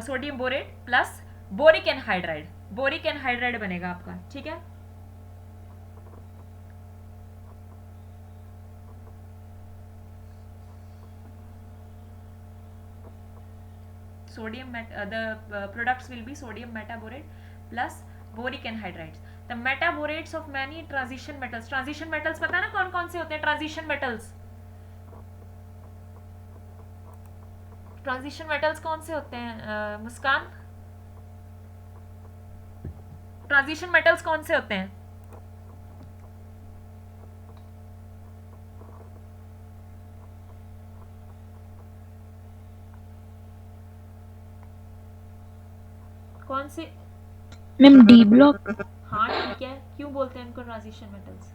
Speaker 2: sodium borate plus boric anhydride बनेगा आपका, ठीक है। sodium the products will be sodium metaborate plus boric anhydrides. The metaborates of many transition metals, transition metals पता है ना कौन कौन से होते हैं ट्रांजिशन मेटल्स? ट्रांजिशन मेटल्स कौन से होते हैं मुस्कान? ट्रांजिशन मेटल्स कौन से होते हैं? कौन से?
Speaker 3: Ma'am D block.
Speaker 2: हाँ ठीक है, क्यों बोलते हैं इनको ट्रांजिशन मेटल्स?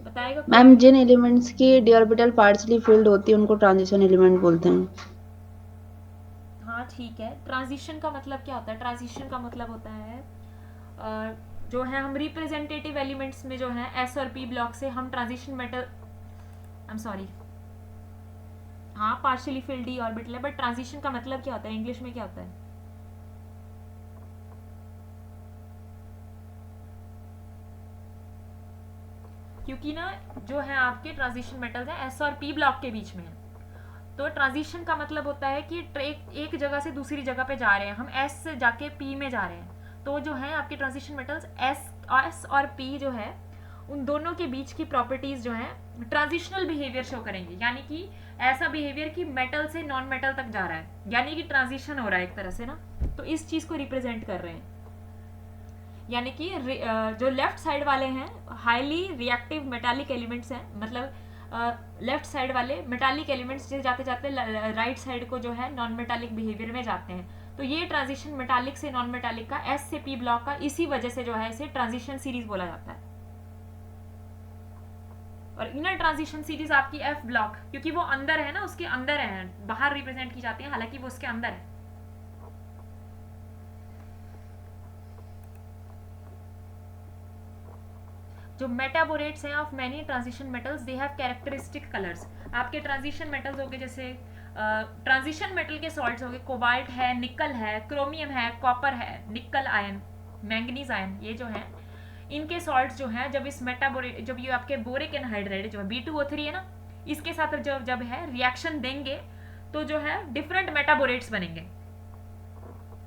Speaker 2: बताएगा कोई?
Speaker 1: मैम जिन एलिमेंट्स की d ऑर्बिटल पार्शली फिल्ड होती है उनको ट्रांजिशन एलिमेंट बोलते हैं।
Speaker 2: हाँ ठीक है, ट्रांजिशन का मतलब क्या होता है? ट्रांजिशन का मतलब होता है जो है हम रिप्रेजेंटेटिव एलिमेंट्स में जो है एस और पी ब्लॉक से हम transition metal, I am sorry, हाँ पार्शियली फिल्ड डी ऑर्बिटल है, बट ट्रांजिशन का मतलब क्या होता है इंग्लिश में, क्या होता है? क्योंकि ना जो है आपके ट्रांजिशन मेटल्स हैं एस और पी ब्लॉक के बीच में है, तो ट्रांजिशन का मतलब होता है कि एक जगह से दूसरी जगह पे जा रहे हैं हम, एस से जाके पी में जा रहे हैं, तो जो है आपके ट्रांजिशन मेटल्स एस और पी जो है उन दोनों के बीच की प्रॉपर्टीज जो है ट्रांजिशनल बिहेवियर शो करेंगे, यानी कि ऐसा बिहेवियर कि मेटल से नॉन मेटल तक जा रहा है, यानी कि ट्रांजिशन हो रहा है एक तरह से ना, तो इस चीज को रिप्रेजेंट कर रहे हैं। यानी कि जो लेफ्ट साइड वाले हैं हाईली रिएक्टिव मेटालिक एलिमेंट्स हैं, मतलब लेफ्ट साइड वाले मेटालिक एलिमेंट्स जाते जाते राइट साइड को जो है नॉन मेटालिक बिहेवियर में जाते हैं, तो ये ट्रांजिशन मेटालिक से नॉन मेटालिक का एस से पी ब्लॉक का इसी वजह से जो है इसे ट्रांजिशन सीरीज बोला जाता है। और इनर ट्रांजिशन सीरीज आपकी एफ ब्लॉक, क्योंकि वो अंदर है ना, उसके अंदर है, बाहर रिप्रेजेंट की जाती है, हालांकि वो उसके अंदर है। जो मेटाबोरेट्स हैं of many transition metals they have characteristic colours. आपके ट्रांजिशन मेटल्स हो गए जैसे ट्रांजिशन मेटल के सॉल्ट्स हो गए, कोबाल्ट है, निकल है, क्रोमियम है, कॉपर है, निकल आयन, मैंगनीज आयन, ये जो है इनके सॉल्ट्स जो हैं जब इस मेटाबोरेट, जब ये आपके बोरिक एनहाइड्राइड जो है B2O3 है ना, इसके साथ जब है रिएक्शन देंगे तो जो है डिफरेंट मेटाबोरेट्स बनेंगे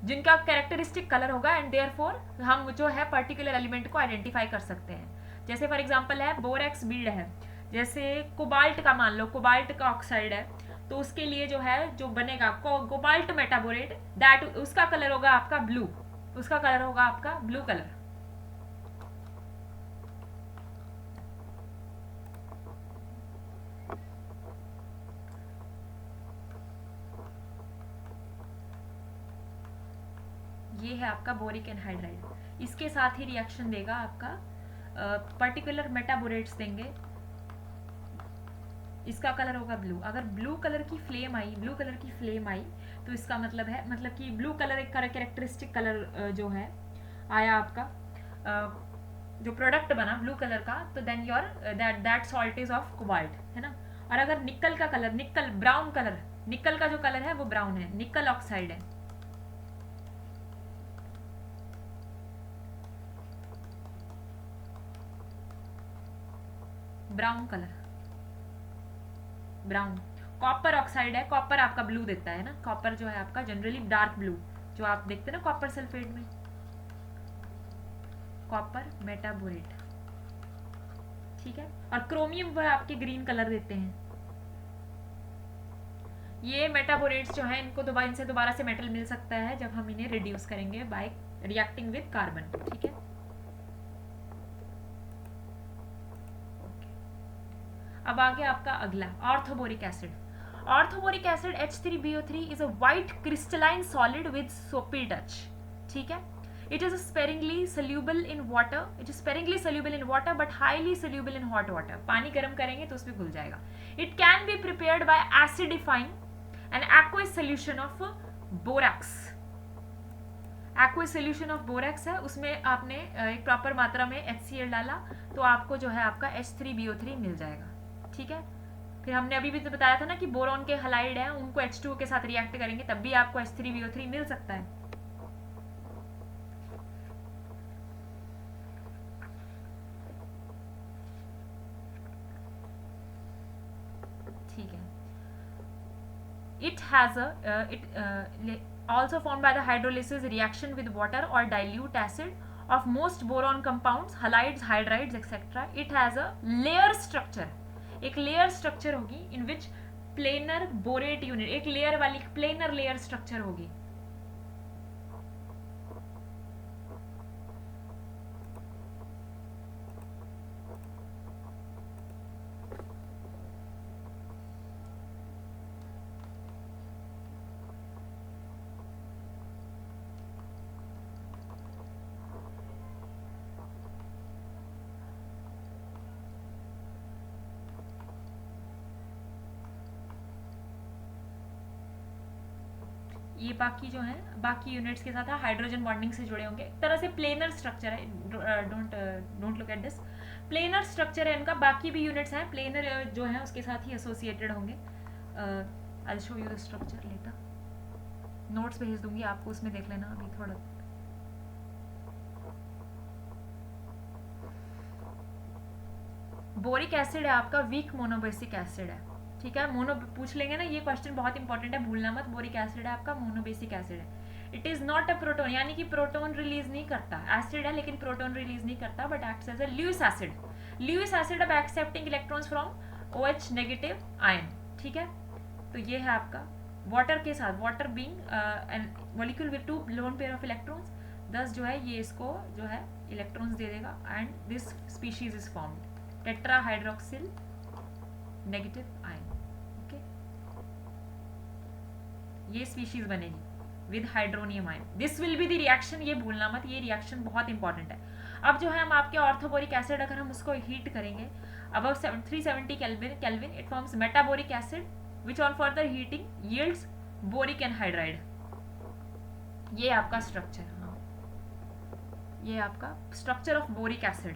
Speaker 2: जिनका कैरेक्टरिस्टिक कलर होगा, एंड देयरफॉर हम जो है पर्टिकुलर एलिमेंट को आइडेंटिफाई कर सकते हैं। जैसे फॉर एग्जांपल है बोरेक्स बीड है, जैसे कोबाल्ट का मान लो, कोबाल्ट का ऑक्साइड है, तो उसके लिए जो है जो बनेगा कोबाल्ट मेटाबोरेट, दैट उसका कलर होगा आपका ब्लू, उसका कलर होगा आपका ब्लू कलर। ये है आपका बोरिक एनहाइड्राइड, इसके साथ ही रिएक्शन देगा आपका पर्टिकुलर मेटाबोरेट्स देंगे, इसका कलर होगा ब्लू। अगर ब्लू कलर की फ्लेम आई तो इसका मतलब है, मतलब कि ब्लू कलर एक कैरेक्टरिस्टिक कलर जो है आया आपका, जो प्रोडक्ट बना ब्लू कलर का, तो then your that salt is of cobalt, है ना। और अगर निकल का कलर, निकल ब्राउन कलर, निकल का जो कलर है वो ब्राउन है, निकल ऑक्साइड है, brown colour, brown. Copper oxide है, कॉपर आपका ब्लू देता है ना, कॉपर जो है आपका जनरली डार्क ब्लू, जो आप देखते हैं ना कॉपर सल्फेट में, कॉपर मेटाबोरेट, ठीक है। और क्रोमियम वह आपके ग्रीन कलर देते हैं। ये मेटाबोरेट्स जो हैं इनसे दोबारा से मेटल मिल सकता है जब हम इन्हें रिड्यूस करेंगे बाय रिएक्टिंग विद कार्बन, ठीक है। अब आगे आपका अगला orthoboric acid. Orthoboric acid H3BO3 is a white crystalline solid with सोपी टच, ठीक है। It is sparingly soluble in water. It is sparingly soluble in water but highly soluble in hot water. पानी गर्म करेंगे तो उसमें घुल जाएगा। It can be prepared by acidifying an aqueous solution of borax. Aqueous solution of borax है, उसमें आपने एक प्रॉपर मात्रा में HCl डाला तो आपको जो है आपका H3BO3 मिल जाएगा, ठीक है। फिर हमने अभी भी तो बताया था ना कि बोरॉन के हलाइड हैं, उनको H2O के साथ रिएक्ट करेंगे तब भी आपको H3BO3 मिल सकता है। ठीक है. It has also formed by the hydrolysis reaction with water or dilute acid of most boron compounds, halides, hydrides, etc. It has a layer structure. एक layer structure होगी in which planar borate unit, एक layer वाली planar layer structure होगी. ये बाकी जो है बाकी यूनिट्स के साथ हाइड्रोजन बॉन्डिंग से जुड़े होंगे. एक तरह से प्लेनर स्ट्रक्चर है. Don't look at this. Planar structure है इनका. बाकी भी यूनिट्स हैं प्लेनर जो है उसके साथ ही एसोसिएटेड होंगे. I will show you the structure later. Notes भेज दूंगी आपको, उसमें देख लेना. अभी थोड़ा बोरिक एसिड है आपका वीक मोनोबेसिक एसिड है. ठीक है, मोनो पूछ लेंगे ना, ये क्वेश्चन बहुत इंपॉर्टेंट है, भूलना मत. बोरिक एसिड है आपका, मोनोबेसिक एसिड है. It is not a proton, यानी कि प्रोटोन रिलीज नहीं करता. एसिड है लेकिन प्रोटोन रिलीज नहीं करता, but acts as a Lewis acid. Lewis acid अब accepting electrons from OH negative ion. ठीक है, तो ये है आपका वाटर के साथ, water being a molecule with 2 lone pair of electrons. दस जो है ये इसको जो है इलेक्ट्रॉन्स दे देगा and this species is formed. Tetra hydroxyl negative ion. ये स्पीशीज बनेगी with hydronium ion. This will be the reaction. ये भूलना मत, ये रिएक्शन बहुत इंपॉर्टेंट है. अब जो है हम आपके ऑर्थोबोरिक एसिड अगर हम उसको हीट करेंगे above 370 kelvin, it forms metaboric acid which on further heating yields boric anhydride. ये आपका स्ट्रक्चर. हाँ, ये आपका structure of boric acid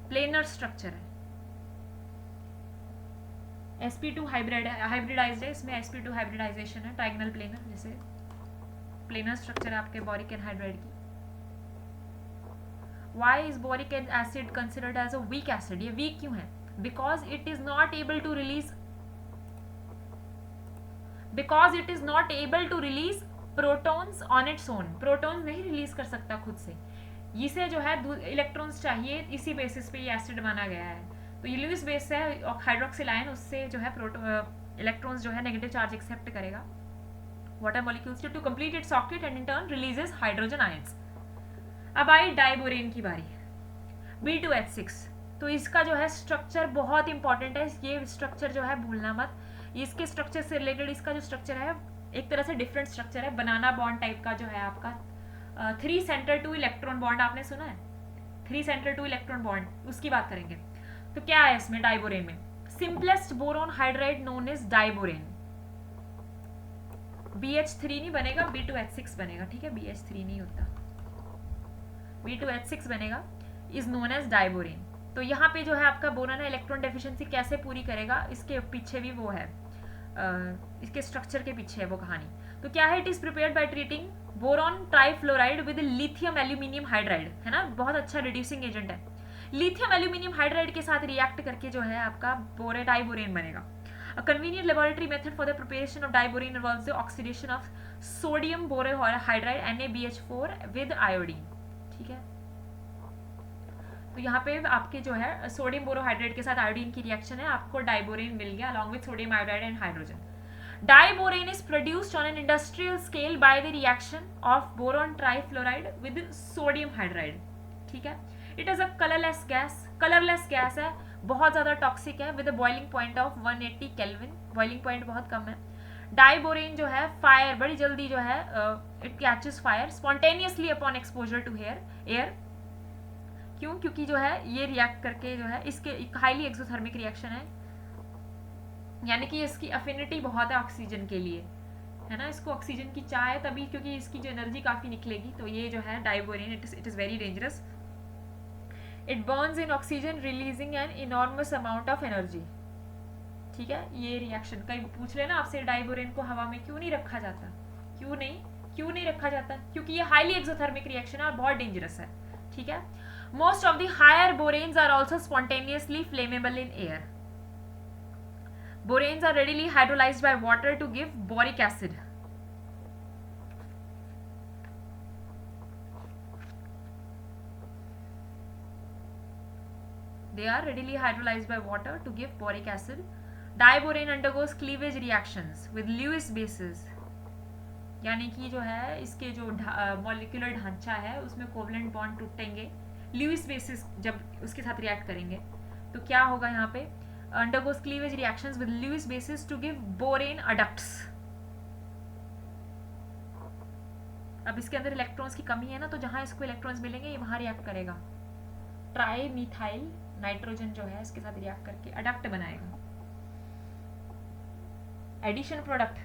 Speaker 2: planar structure है. sp2 हाइब्रिडाइज्ड है. इसमें sp2 हाइब्रिडाइजेशन है, ट्राइगोनल प्लेनर. जैसे प्लेनर स्ट्रक्चर है आपके बोरिक एनहाइड्राइड की. Why is boric acid considered as a weak acid? ये weak क्यों है? Because it is not able to release protons on its own. protons नहीं रिलीज कर सकता खुद से. इसे जो है इलेक्ट्रॉन्स चाहिए, इसी बेसिस पे ये एसिड बना गया है. तो ये लुईस बेस है हाइड्रोक्सिल आयन, उससे जो है इलेक्ट्रॉन्स जो है नेगेटिव चार्ज एक्सेप्ट करेगा water molecules to complete its octet and in turn releases hydrogen ions. अब आई डाइबोरेन की बारी. B2H6. तो इसका जो है स्ट्रक्चर बहुत इंपॉर्टेंट है. ये स्ट्रक्चर जो है भूलना मत. इसके स्ट्रक्चर से रिलेटेड इसका जो स्ट्रक्चर है एक तरह से डिफरेंट स्ट्रक्चर है. बनाना बॉन्ड टाइप का जो है आपका 3 सेंटर 2 इलेक्ट्रॉन बॉन्ड. आपने सुना है 3 सेंटर 2 इलेक्ट्रॉन बॉन्ड, उसकी बात करेंगे. तो क्या है इसमें डाइबोरेन में? Simplest boron hydride known is diborane. BH3 नहीं बनेगा, B2H6 बनेगा. ठीक है, BH3 नहीं होता, B2H6 बनेगा. Is known as diborane. तो यहाँ पे जो है आपका बोरॉन है, इलेक्ट्रॉन डेफिशिएंसी कैसे पूरी करेगा इसके पीछे भी वो है, इसके स्ट्रक्चर के पीछे है वो कहानी. तो क्या है? It is prepared by treating boron trifluoride with lithium aluminium hydride. है ना, बहुत अच्छा रिड्यूसिंग एजेंट है. लिथियम एल्यूमिनियम हाइड्राइड के साथ रिएक्ट करके जो है आपका डाइबोरेन बनेगा. A convenient laboratory method for the preparation of diborane involves the oxidation of sodium borohydride NaBH4 with iodine. ठीक है, तो यहाँ पे आपके जो है सोडियम बोरोहाइड्रेट के साथ आयोडीन की रिएक्शन है, आपको डाइबोरेन मिल गया along with sodium iodide and hydrogen. Diborane is produced on an industrial scale by the reaction of boron trifluoride with sodium hydride. ठीक है, it is a colorless gas है, बहुत ज़्यादा टॉक्सिक है with boiling point of 180 kelvin. Boiling point बहुत कम है. Diborane जो है फायर बड़ी जल्दी जो है it catches fire spontaneously upon exposure to air. क्यों? क्योंकि जो है ये रिएक्ट करके जो है इसके हाईली एक्सोथर्मिक रिएक्शन है, यानी कि इसकी अफिनिटी बहुत है ऑक्सीजन के लिए. है ना, इसको ऑक्सीजन की चाह है तभी, क्योंकि इसकी जो एनर्जी काफ़ी निकलेगी. तो ये जो है diborane it is very dangerous. It burns in oxygen releasing an enormous amount of energy. ठीक है, ये रिएक्शन कहीं पूछ लेना आपसे डाइबोरेन को हवा में क्यों नहीं रखा जाता. क्यों नहीं रखा जाता? क्योंकि ये हाईली एक्सोथर्मिक रिएक्शन है और बहुत डेंजरस है. ठीक है, most of the higher boranes are also spontaneously flammable in air. Boranes are readily hydrolyzed by water to give boric acid. They are readily hydrolyzed by water to give boric acid. Diborane undergoes cleavage reactions with Lewis bases, यानी कि जो है इसके जो molecular ढांचा है उसमें covalent bond टूटेंगे Lewis basis जब उसके साथ रिएक्ट करेंगे, तो क्या होगा यहाँ पे, undergoes cleavage reactions with Lewis bases to give borane adducts. अब इसके अंदर इलेक्ट्रॉन्स की कमी है ना, तो जहां इसको इलेक्ट्रॉन्स मिलेंगे ये वहां रिएक्ट करेगा, ट्राई मिथाइल नाइट्रोजन जो है इसके साथ रिएक्ट करके अडक्ट बनाएगा, एडिशन प्रोडक्ट।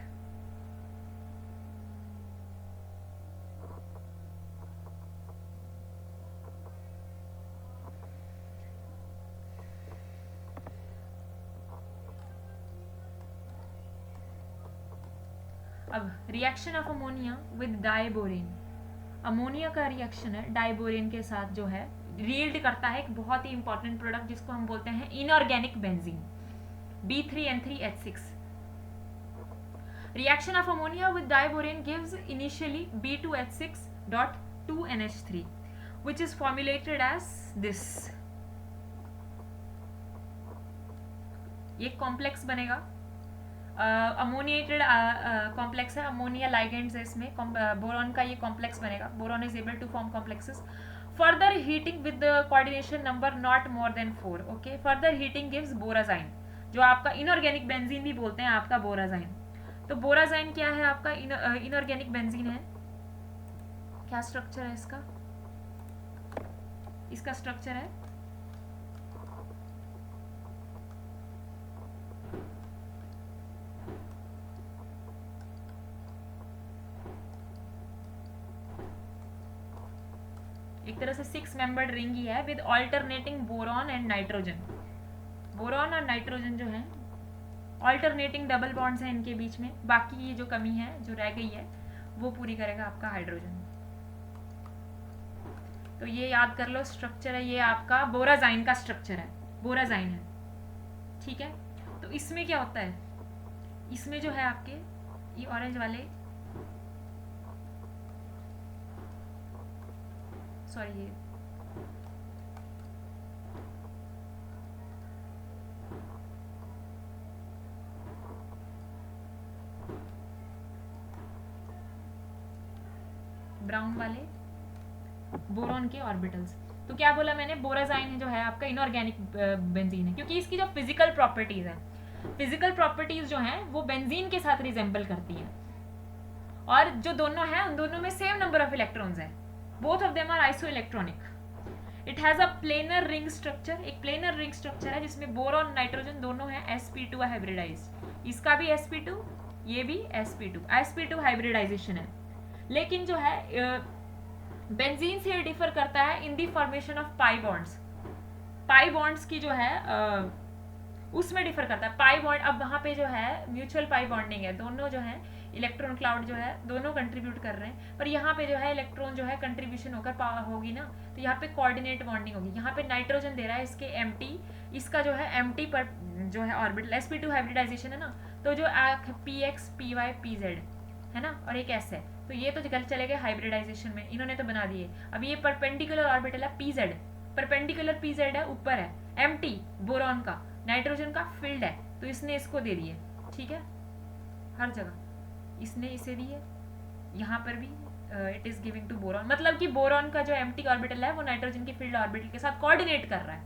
Speaker 2: अब reaction of ammonia with diborane, ammonia का रिएक्शन है डाइबोरेन के साथ जो है यील्ड करता है एक बहुत ही इंपॉर्टेंट प्रोडक्ट जिसको हम बोलते हैं inorganic benzene, B3N3H6। Reaction of ammonia with diborane gives initially B2H6.2NH3 which is formulated as this। ये कॉम्प्लेक्स बनेगा, अमोनिएटेड कॉम्प्लेक्स है, अमोनिया लाइगेंड्स है इसमें, बोरॉन का ये कॉम्प्लेक्स बनेगा, boron is able to form complexes. Further heating with coordination number not more than 4, okay. Further heating gives borazine, जो आपका इनऑर्गेनिक बेंजीन भी बोलते हैं आपका बोराजाइन। तो बोराजाइन क्या है आपका, इनऑर्गेनिक बेंजीन है। क्या स्ट्रक्चर है इसका, इसका स्ट्रक्चर है एक तरह से 6 मेंबर्ड रिंग ही है with alternating boron and nitrogen. Boron और नाइट्रोजन जो है ऑल्टरनेटिंग डबल बॉन्ड्स हैं इनके बीच में, बाकी ये जो कमी है जो रह गई है वो पूरी करेगा आपका हाइड्रोजन। तो ये याद कर लो स्ट्रक्चर है, ये आपका बोराजाइन का स्ट्रक्चर है, बोराजाइन है, ठीक है। तो इसमें क्या होता है, इसमें जो है आपके ये ऑरेंज वाले, सॉरी ये ब्राउन वाले बोरॉन के ऑर्बिटल्स। तो क्या बोला मैंने, बोराजाइन जो है आपका इनऑर्गेनिक बेंजीन है, क्योंकि इसकी जो फिजिकल प्रॉपर्टीज है, फिजिकल प्रॉपर्टीज जो हैं वो बेंजीन के साथ रिजेंबल करती हैं, और जो दोनों हैं उन दोनों में सेम नंबर ऑफ इलेक्ट्रॉन्स हैं, both of them are isoelectronic। it has a planar ring structure, एक planar ring structure है जिसमें बोरॉन नाइट्रोजन दोनों हैं sp2 हाइब्रिडाइज्ड, इसका भी sp2 ये भी sp2 हाइब्रिडाइजेशन है। लेकिन जो है बेंजीन से ये डिफर करता है in the formation of pi bonds, pi bonds की जो है उसमें डिफर करता है। पाई बॉन्ड, अब वहाँ पे जो है म्यूचुअल पाई बॉन्डिंग है, दोनों जो है इलेक्ट्रॉन क्लाउड जो है दोनों कंट्रीब्यूट कर रहे हैं, पर यहाँ पे जो है इलेक्ट्रॉन जो है कंट्रीब्यूशन होकर होगी ना, तो यहाँ पे कोऑर्डिनेट बॉन्डिंग होगी। यहाँ पे नाइट्रोजन दे रहा है इसके एम्प्टी, इसका जो है एम्प्टी पर जो है ऑर्बिटल sp2 हाइब्रिडाइजेशन है ना, तो जो px py pz है ना, और एक s है, तो ये तो चले गए हाइब्रिडाइजेशन में, इन्होंने तो बना दिए। अब ये परपेंडिकुलर ऑर्बिटल है pz, परपेंडिकुलर pz है, ऊपर है एम्प्टी बोरॉन का, नाइट्रोजन का फील्ड है, तो इसने इसको दे दिए, ठीक है, हर जगह इसने इसे दी है, यहाँ पर भी it is giving to boron, मतलब कि बोरॉन का जो एम्प्टी ऑर्बिटल है वो नाइट्रोजन की फील्ड ऑर्बिटल के साथ कोऑर्डिनेट कर रहा है,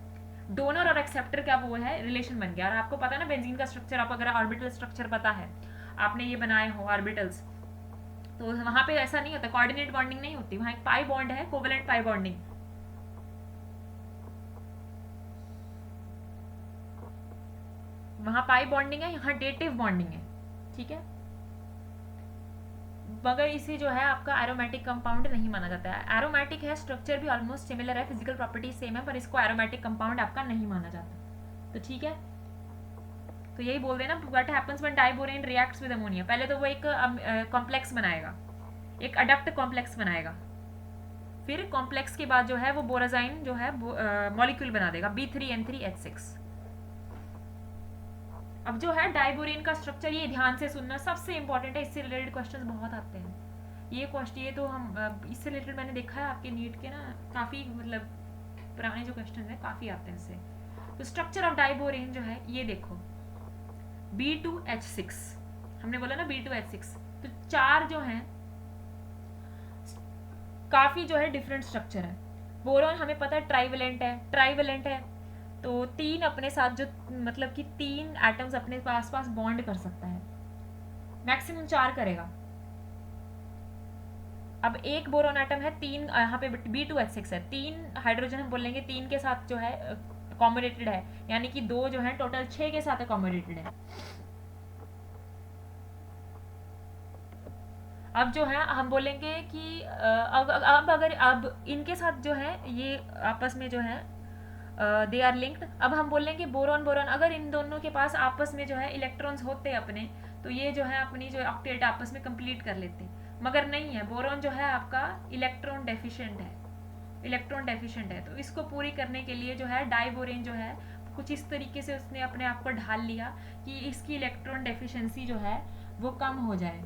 Speaker 2: डोनर और एक्सेप्टर का वो है रिलेशन बन गया। और आपको पता है ना बेंजीन का स्ट्रक्चर, आप अगर ऑर्बिटल स्ट्रक्चर पता है, आपने ये बनाए हो ऑर्बिटल्स, तो वहां पे ऐसा नहीं होता, कोऑर्डिनेट बॉन्डिंग नहीं होती, वहां एक पाई बॉन्ड है, कोवेलेंट पाई बॉन्डिंग। वहां पाई बॉन्डिंग है, यहाँ डेटिव बॉन्डिंग है, ठीक है, मगर इसे जो है आपका एरोमेटिक कंपाउंड नहीं माना जाता है। एरोमेटिक है, स्ट्रक्चर भी ऑलमोस्ट सिमिलर है, फिजिकल प्रॉपर्टी सेम है, पर इसको एरोमेटिक कंपाउंड आपका नहीं माना जाता, तो ठीक है। तो यही बोल देना what happens when diborane reacts with ammonia, पहले तो वो एक कॉम्प्लेक्स बनाएगा, एक अडक्ट कॉम्प्लेक्स बनाएगा, फिर कॉम्प्लेक्स के बाद जो है वो बोराजाइन जो है मॉलिक्यूल बना देगा B3N3H6। अब जो है डाइबोरेन का स्ट्रक्चर, ये ध्यान से सुनना, सबसे इंपॉर्टेंट है, इससे रिलेटेड क्वेश्चंस बहुत आते हैं। ये क्वेश्चन, ये तो हम इससे रिलेटेड मैंने देखा है आपके नीट के ना काफ़ी मतलब पुराने जो क्वेश्चन हैं काफ़ी आते हैं इससे। तो स्ट्रक्चर ऑफ डाइबोरेन जो है ये देखो, B2H6, हमने बोला ना B2H6, तो 4 जो हैं काफ़ी जो है डिफरेंट स्ट्रक्चर है। बोरॉन हमें पता है ट्राइवेलेंट है, तो 3 अपने साथ जो मतलब कि 3 एटम्स अपने आस पास बॉन्ड कर सकता है, मैक्सिमम 4 करेगा। अब एक बोरॉन एटम है, 3 यहाँ पे B2H6 है, 3 हाइड्रोजन हम बोलेंगे 3 के साथ जो है अकोमोडेटेड है, यानी कि 2 जो है टोटल 6 के साथ अकोमोडेटेड है। अब जो है हम बोलेंगे कि अब इनके साथ जो है ये आपस में जो है दे आर लिंक्ड। अब हम बोलेंगे बोरॉन बोरॉन, अगर इन दोनों के पास आपस में जो है इलेक्ट्रॉन्स होते अपने, तो ये जो है अपनी जो ऑक्टेट आपस में कंप्लीट कर लेते, मगर नहीं है। बोरॉन जो है आपका इलेक्ट्रॉन डेफिशिएंट है, तो इसको पूरी करने के लिए जो है डाइबोरेन जो है कुछ इस तरीके से उसने अपने आप को ढाल लिया कि इसकी इलेक्ट्रॉन डेफिशिएंसी जो है वो कम हो जाए।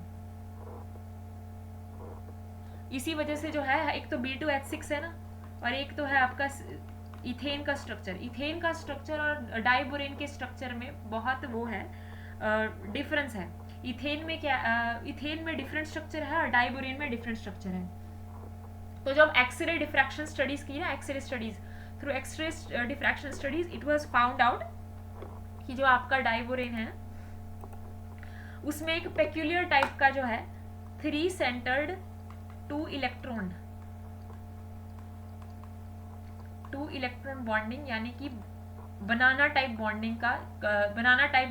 Speaker 2: इसी वजह से जो है एक तो B2H6 है ना, और एक तो है आपका इथेन का स्ट्रक्चर और डाइबोरेन के स्ट्रक्चर में बहुत वो है डिफरेंस है। इथेन में डिफरेंट स्ट्रक्चर है और डाइबोरेन में डिफरेंट स्ट्रक्चर है। तो जब एक्सरे डिफ्रैक्शन स्टडीज की ना, through X-ray diffraction studies it was found out कि जो आपका डाइबोरेन है उसमें एक पेक्यूलियर टाइप का जो है 3 सेंटर्ड 2 इलेक्ट्रॉन बॉन्डिंग, यानी कि बनाना टाइप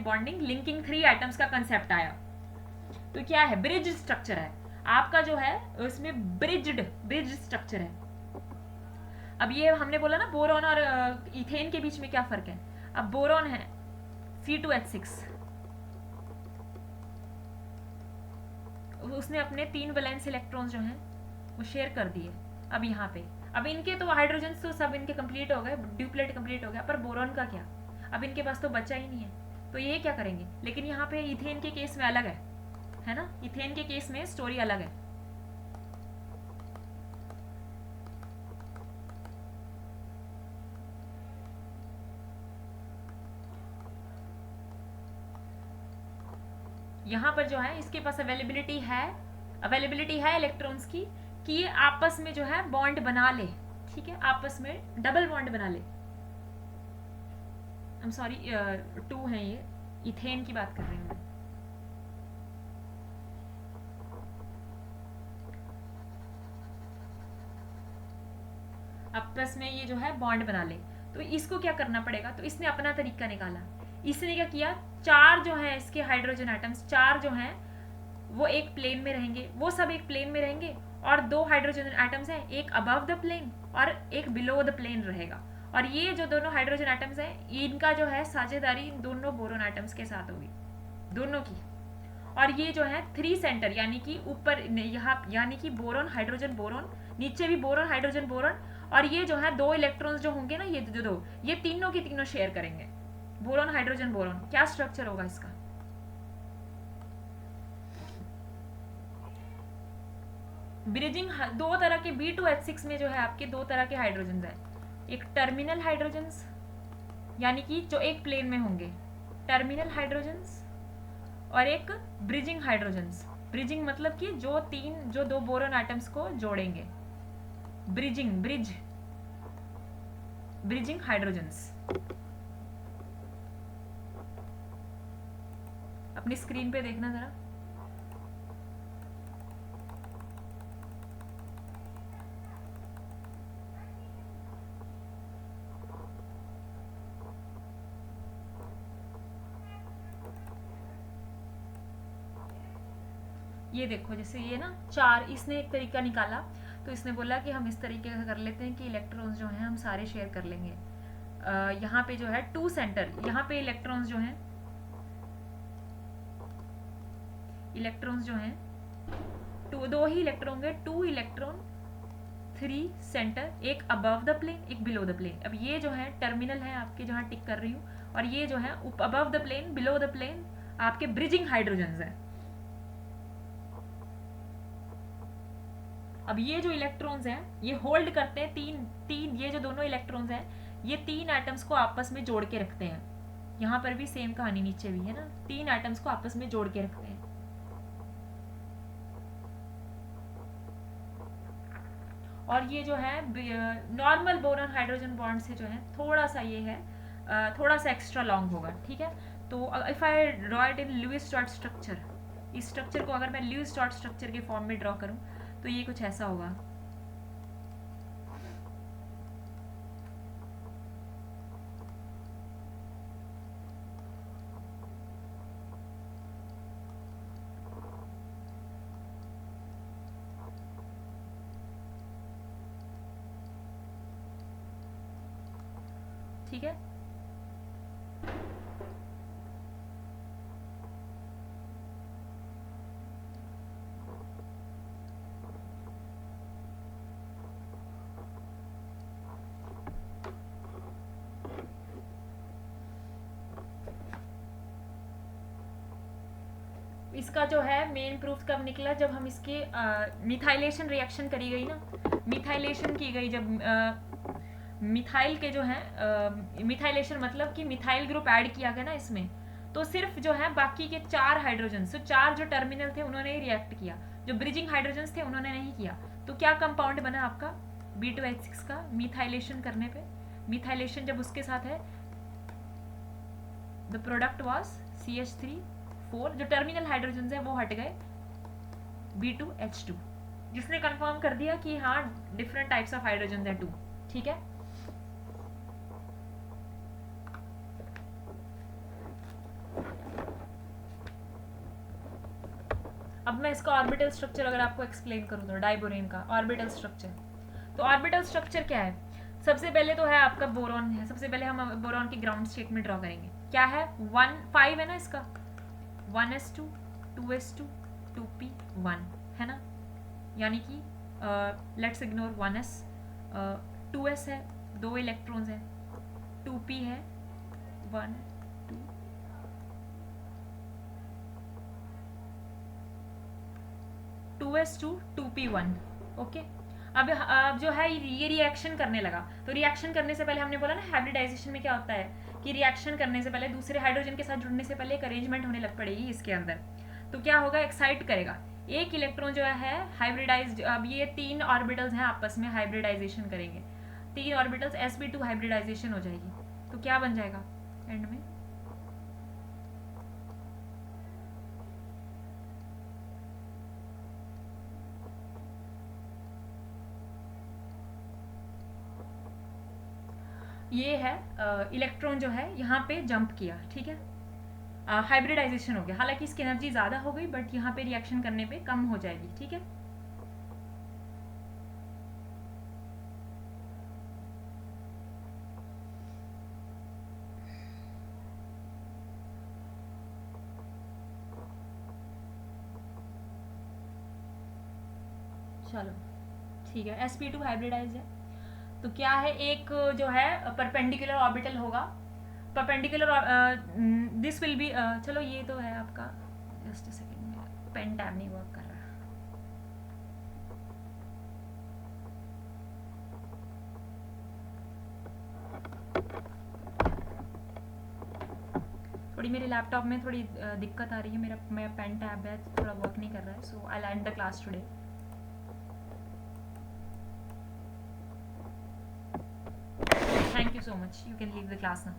Speaker 2: बॉन्डिंग लिंकिंग 3 एटम्स का कंसेप्ट आया। तो क्या है, ब्रिज स्ट्रक्चर है आपका जो है, उसमें ब्रिज स्ट्रक्चर है। अब ये हमने बोला ना बोरॉन और इथेन के बीच में क्या फर्क है। अब बोरॉन है C2H6, उसने अपने 3 वैलेंस इलेक्ट्रॉन्स जो हैं वो शेयर कर दिए। अब यहाँ पे अब इनके तो हाइड्रोजन तो सब इनके कंप्लीट हो गए, ड्यूप्लेट कंप्लीट हो गया, पर बोरॉन का क्या, अब इनके पास तो बचा ही नहीं है, तो ये क्या करेंगे। लेकिन यहाँ पे इथेन के केस में अलग है ना, इथेन के केस में स्टोरी अलग है। यहाँ पर जो है इसके पास अवेलेबिलिटी है इलेक्ट्रॉन्स की कि ये आपस में जो है बॉन्ड बना ले, ठीक है, आपस में डबल बॉन्ड बना ले। I'm सॉरी 2 है, ये इथेन की बात कर रही हूँ मैं। आपस में ये जो है बॉन्ड बना ले, तो इसको क्या करना पड़ेगा, तो इसने अपना तरीका निकाला। इसने क्या किया, 4 जो है इसके हाइड्रोजन एटम्स 4 जो हैं वो एक प्लेन में रहेंगे, वो सब एक प्लेन में रहेंगे, और 2 हाइड्रोजन एटम्स हैं, एक अबव द प्लेन और एक बिलो द प्लेन रहेगा। और ये जो दोनों हाइड्रोजन एटम्स हैं इनका जो है साझेदारी इन दोनों बोरोन एटम्स के साथ होगी, दोनों की। और ये जो है 3 सेंटर, यानी कि ऊपर यहाँ यानी कि बोरोन हाइड्रोजन बोरोन, नीचे भी बोरोन हाइड्रोजन बोरोन, और ये जो है 2 इलेक्ट्रॉन्स जो होंगे ना, ये जो 2 ये तीनों की तीनों शेयर करेंगे, बोरोन हाइड्रोजन बोरोन। क्या स्ट्रक्चर होगा इसका, ब्रिजिंग। 2 तरह के B2H6 में जो है आपके 2 तरह के हाइड्रोजन है, एक टर्मिनल हाइड्रोजन्स यानी कि जो एक प्लेन में होंगे टर्मिनल हाइड्रोजन्स, और एक ब्रिजिंग हाइड्रोजन्स। ब्रिजिंग मतलब कि जो 2 बोरोन एटम्स को जोड़ेंगे, ब्रिजिंग हाइड्रोजन्स। अपनी स्क्रीन पे देखना जरा, ये देखो, जैसे ये ना 4, इसने एक तरीका निकाला, तो इसने बोला कि हम इस तरीके से कर लेते हैं कि इलेक्ट्रॉन्स जो हैं हम सारे शेयर कर लेंगे। यहाँ पे जो है 2 सेंटर, यहाँ पे इलेक्ट्रॉन्स जो हैं 2 ही इलेक्ट्रॉन होंगे, 2 इलेक्ट्रॉन 3 सेंटर, एक अबव द प्लेन एक बिलो द प्लेन। अब ये जो है टर्मिनल है आपके जहाँ टिक कर रही हूँ, और ये जो है above the plane below the plane आपके ब्रिजिंग हाइड्रोजन्स हैं। अब ये जो इलेक्ट्रॉन्स हैं ये होल्ड करते हैं तीन ये जो दोनों इलेक्ट्रॉन्स हैं ये 3 एटम्स को आपस में जोड़ के रखते हैं। यहाँ पर भी सेम कहानी नीचे भी है ना, 3 एटम्स को आपस में जोड़ के रखते हैं। और ये जो है नॉर्मल बोरॉन हाइड्रोजन बॉन्ड से जो है थोड़ा सा ये है थोड़ा सा एक्स्ट्रा लॉन्ग होगा, ठीक है। तो if I draw it in Lewis dot structure, इस स्ट्रक्चर को अगर मैं लुईस डॉट स्ट्रक्चर के फॉर्म में ड्रॉ करूं तो ये कुछ ऐसा होगा। ठीक है, इसका जो है मेन प्रूफ कब निकला, जब हम इसके मिथाइलेशन रिएक्शन करी गई ना, मिथाइलेशन की गई जब मिथाइल के जो है मिथाइलेशन मतलब कि मिथाइल ग्रुप ऐड किया गया ना इसमें, तो सिर्फ जो है बाकी के 4 हाइड्रोजन, तो 4 जो टर्मिनल थे उन्होंने ही रिएक्ट किया, जो ब्रिजिंग हाइड्रोजन थे उन्होंने नहीं किया। तो क्या कंपाउंड बना आपका B2H6 का मिथाइलेशन करने पे, मिथाइलेशन जब उसके साथ है द प्रोडक्ट वाज CH3 जो टर्मिनल हाइड्रोजन है वो हट गए B2H2, जिसने कंफर्म कर दिया कि हाँ डिफरेंट टाइप्स ऑफ हाइड्रोजन है 2, ठीक है। अब मैं इसका ऑर्बिटल स्ट्रक्चर अगर आपको एक्सप्लेन करूँ तो डाइबोरेन का ऑर्बिटल स्ट्रक्चर, तो ऑर्बिटल स्ट्रक्चर क्या है, सबसे पहले तो है आपका बोरॉन है, सबसे पहले हम बोरॉन की ग्राउंड स्टेट में ड्रॉ करेंगे। क्या है 1 5 है ना इसका, 1s2 2s2 2p1 है ना, यानी कि लेट्स इग्नोर 1s, 2s है 2 इलेक्ट्रॉन्स है, 2p है 1 2 2s2 2p1, ओके। अब जो है ये रिएक्शन करने लगा, तो रिएक्शन करने से पहले हमने बोला ना हाइब्रिडाइजेशन में क्या होता है कि रिएक्शन करने से पहले दूसरे हाइड्रोजन के साथ जुड़ने से पहले एक अरेंजमेंट होने लग पड़ेगी इसके अंदर। तो क्या होगा, एक्साइट करेगा एक इलेक्ट्रॉन जो है हाइब्रिडाइज, अब ये 3 ऑर्बिटल्स हैं आपस में हाइब्रिडाइजेशन करेंगे, 3 ऑर्बिटल्स sp2 हाइब्रिडाइजेशन हो जाएगी, तो क्या बन जाएगा एंड में, ये है इलेक्ट्रॉन जो है यहाँ पे जंप किया, ठीक है, हाइब्रिडाइजेशन हो गया, हालांकि इसकी एनर्जी ज़्यादा हो गई बट यहाँ पे रिएक्शन करने पे कम हो जाएगी, ठीक है। चलो ठीक है, sp2 हाइब्रिडाइज है, तो क्या है एक जो है परपेंडिकुलर ऑर्बिटल होगा, परपेंडिकुलर दिस विल बी, चलो ये तो है आपका, जस्ट अ सेकंड में पेन टैब नहीं वर्क कर रहा, थोड़ी मेरे लैपटॉप में थोड़ी दिक्कत आ रही है, मेरा पेन टैब है थोड़ा वर्क नहीं कर रहा है, so I will end the class today. Thank you so much. You can leave the class now.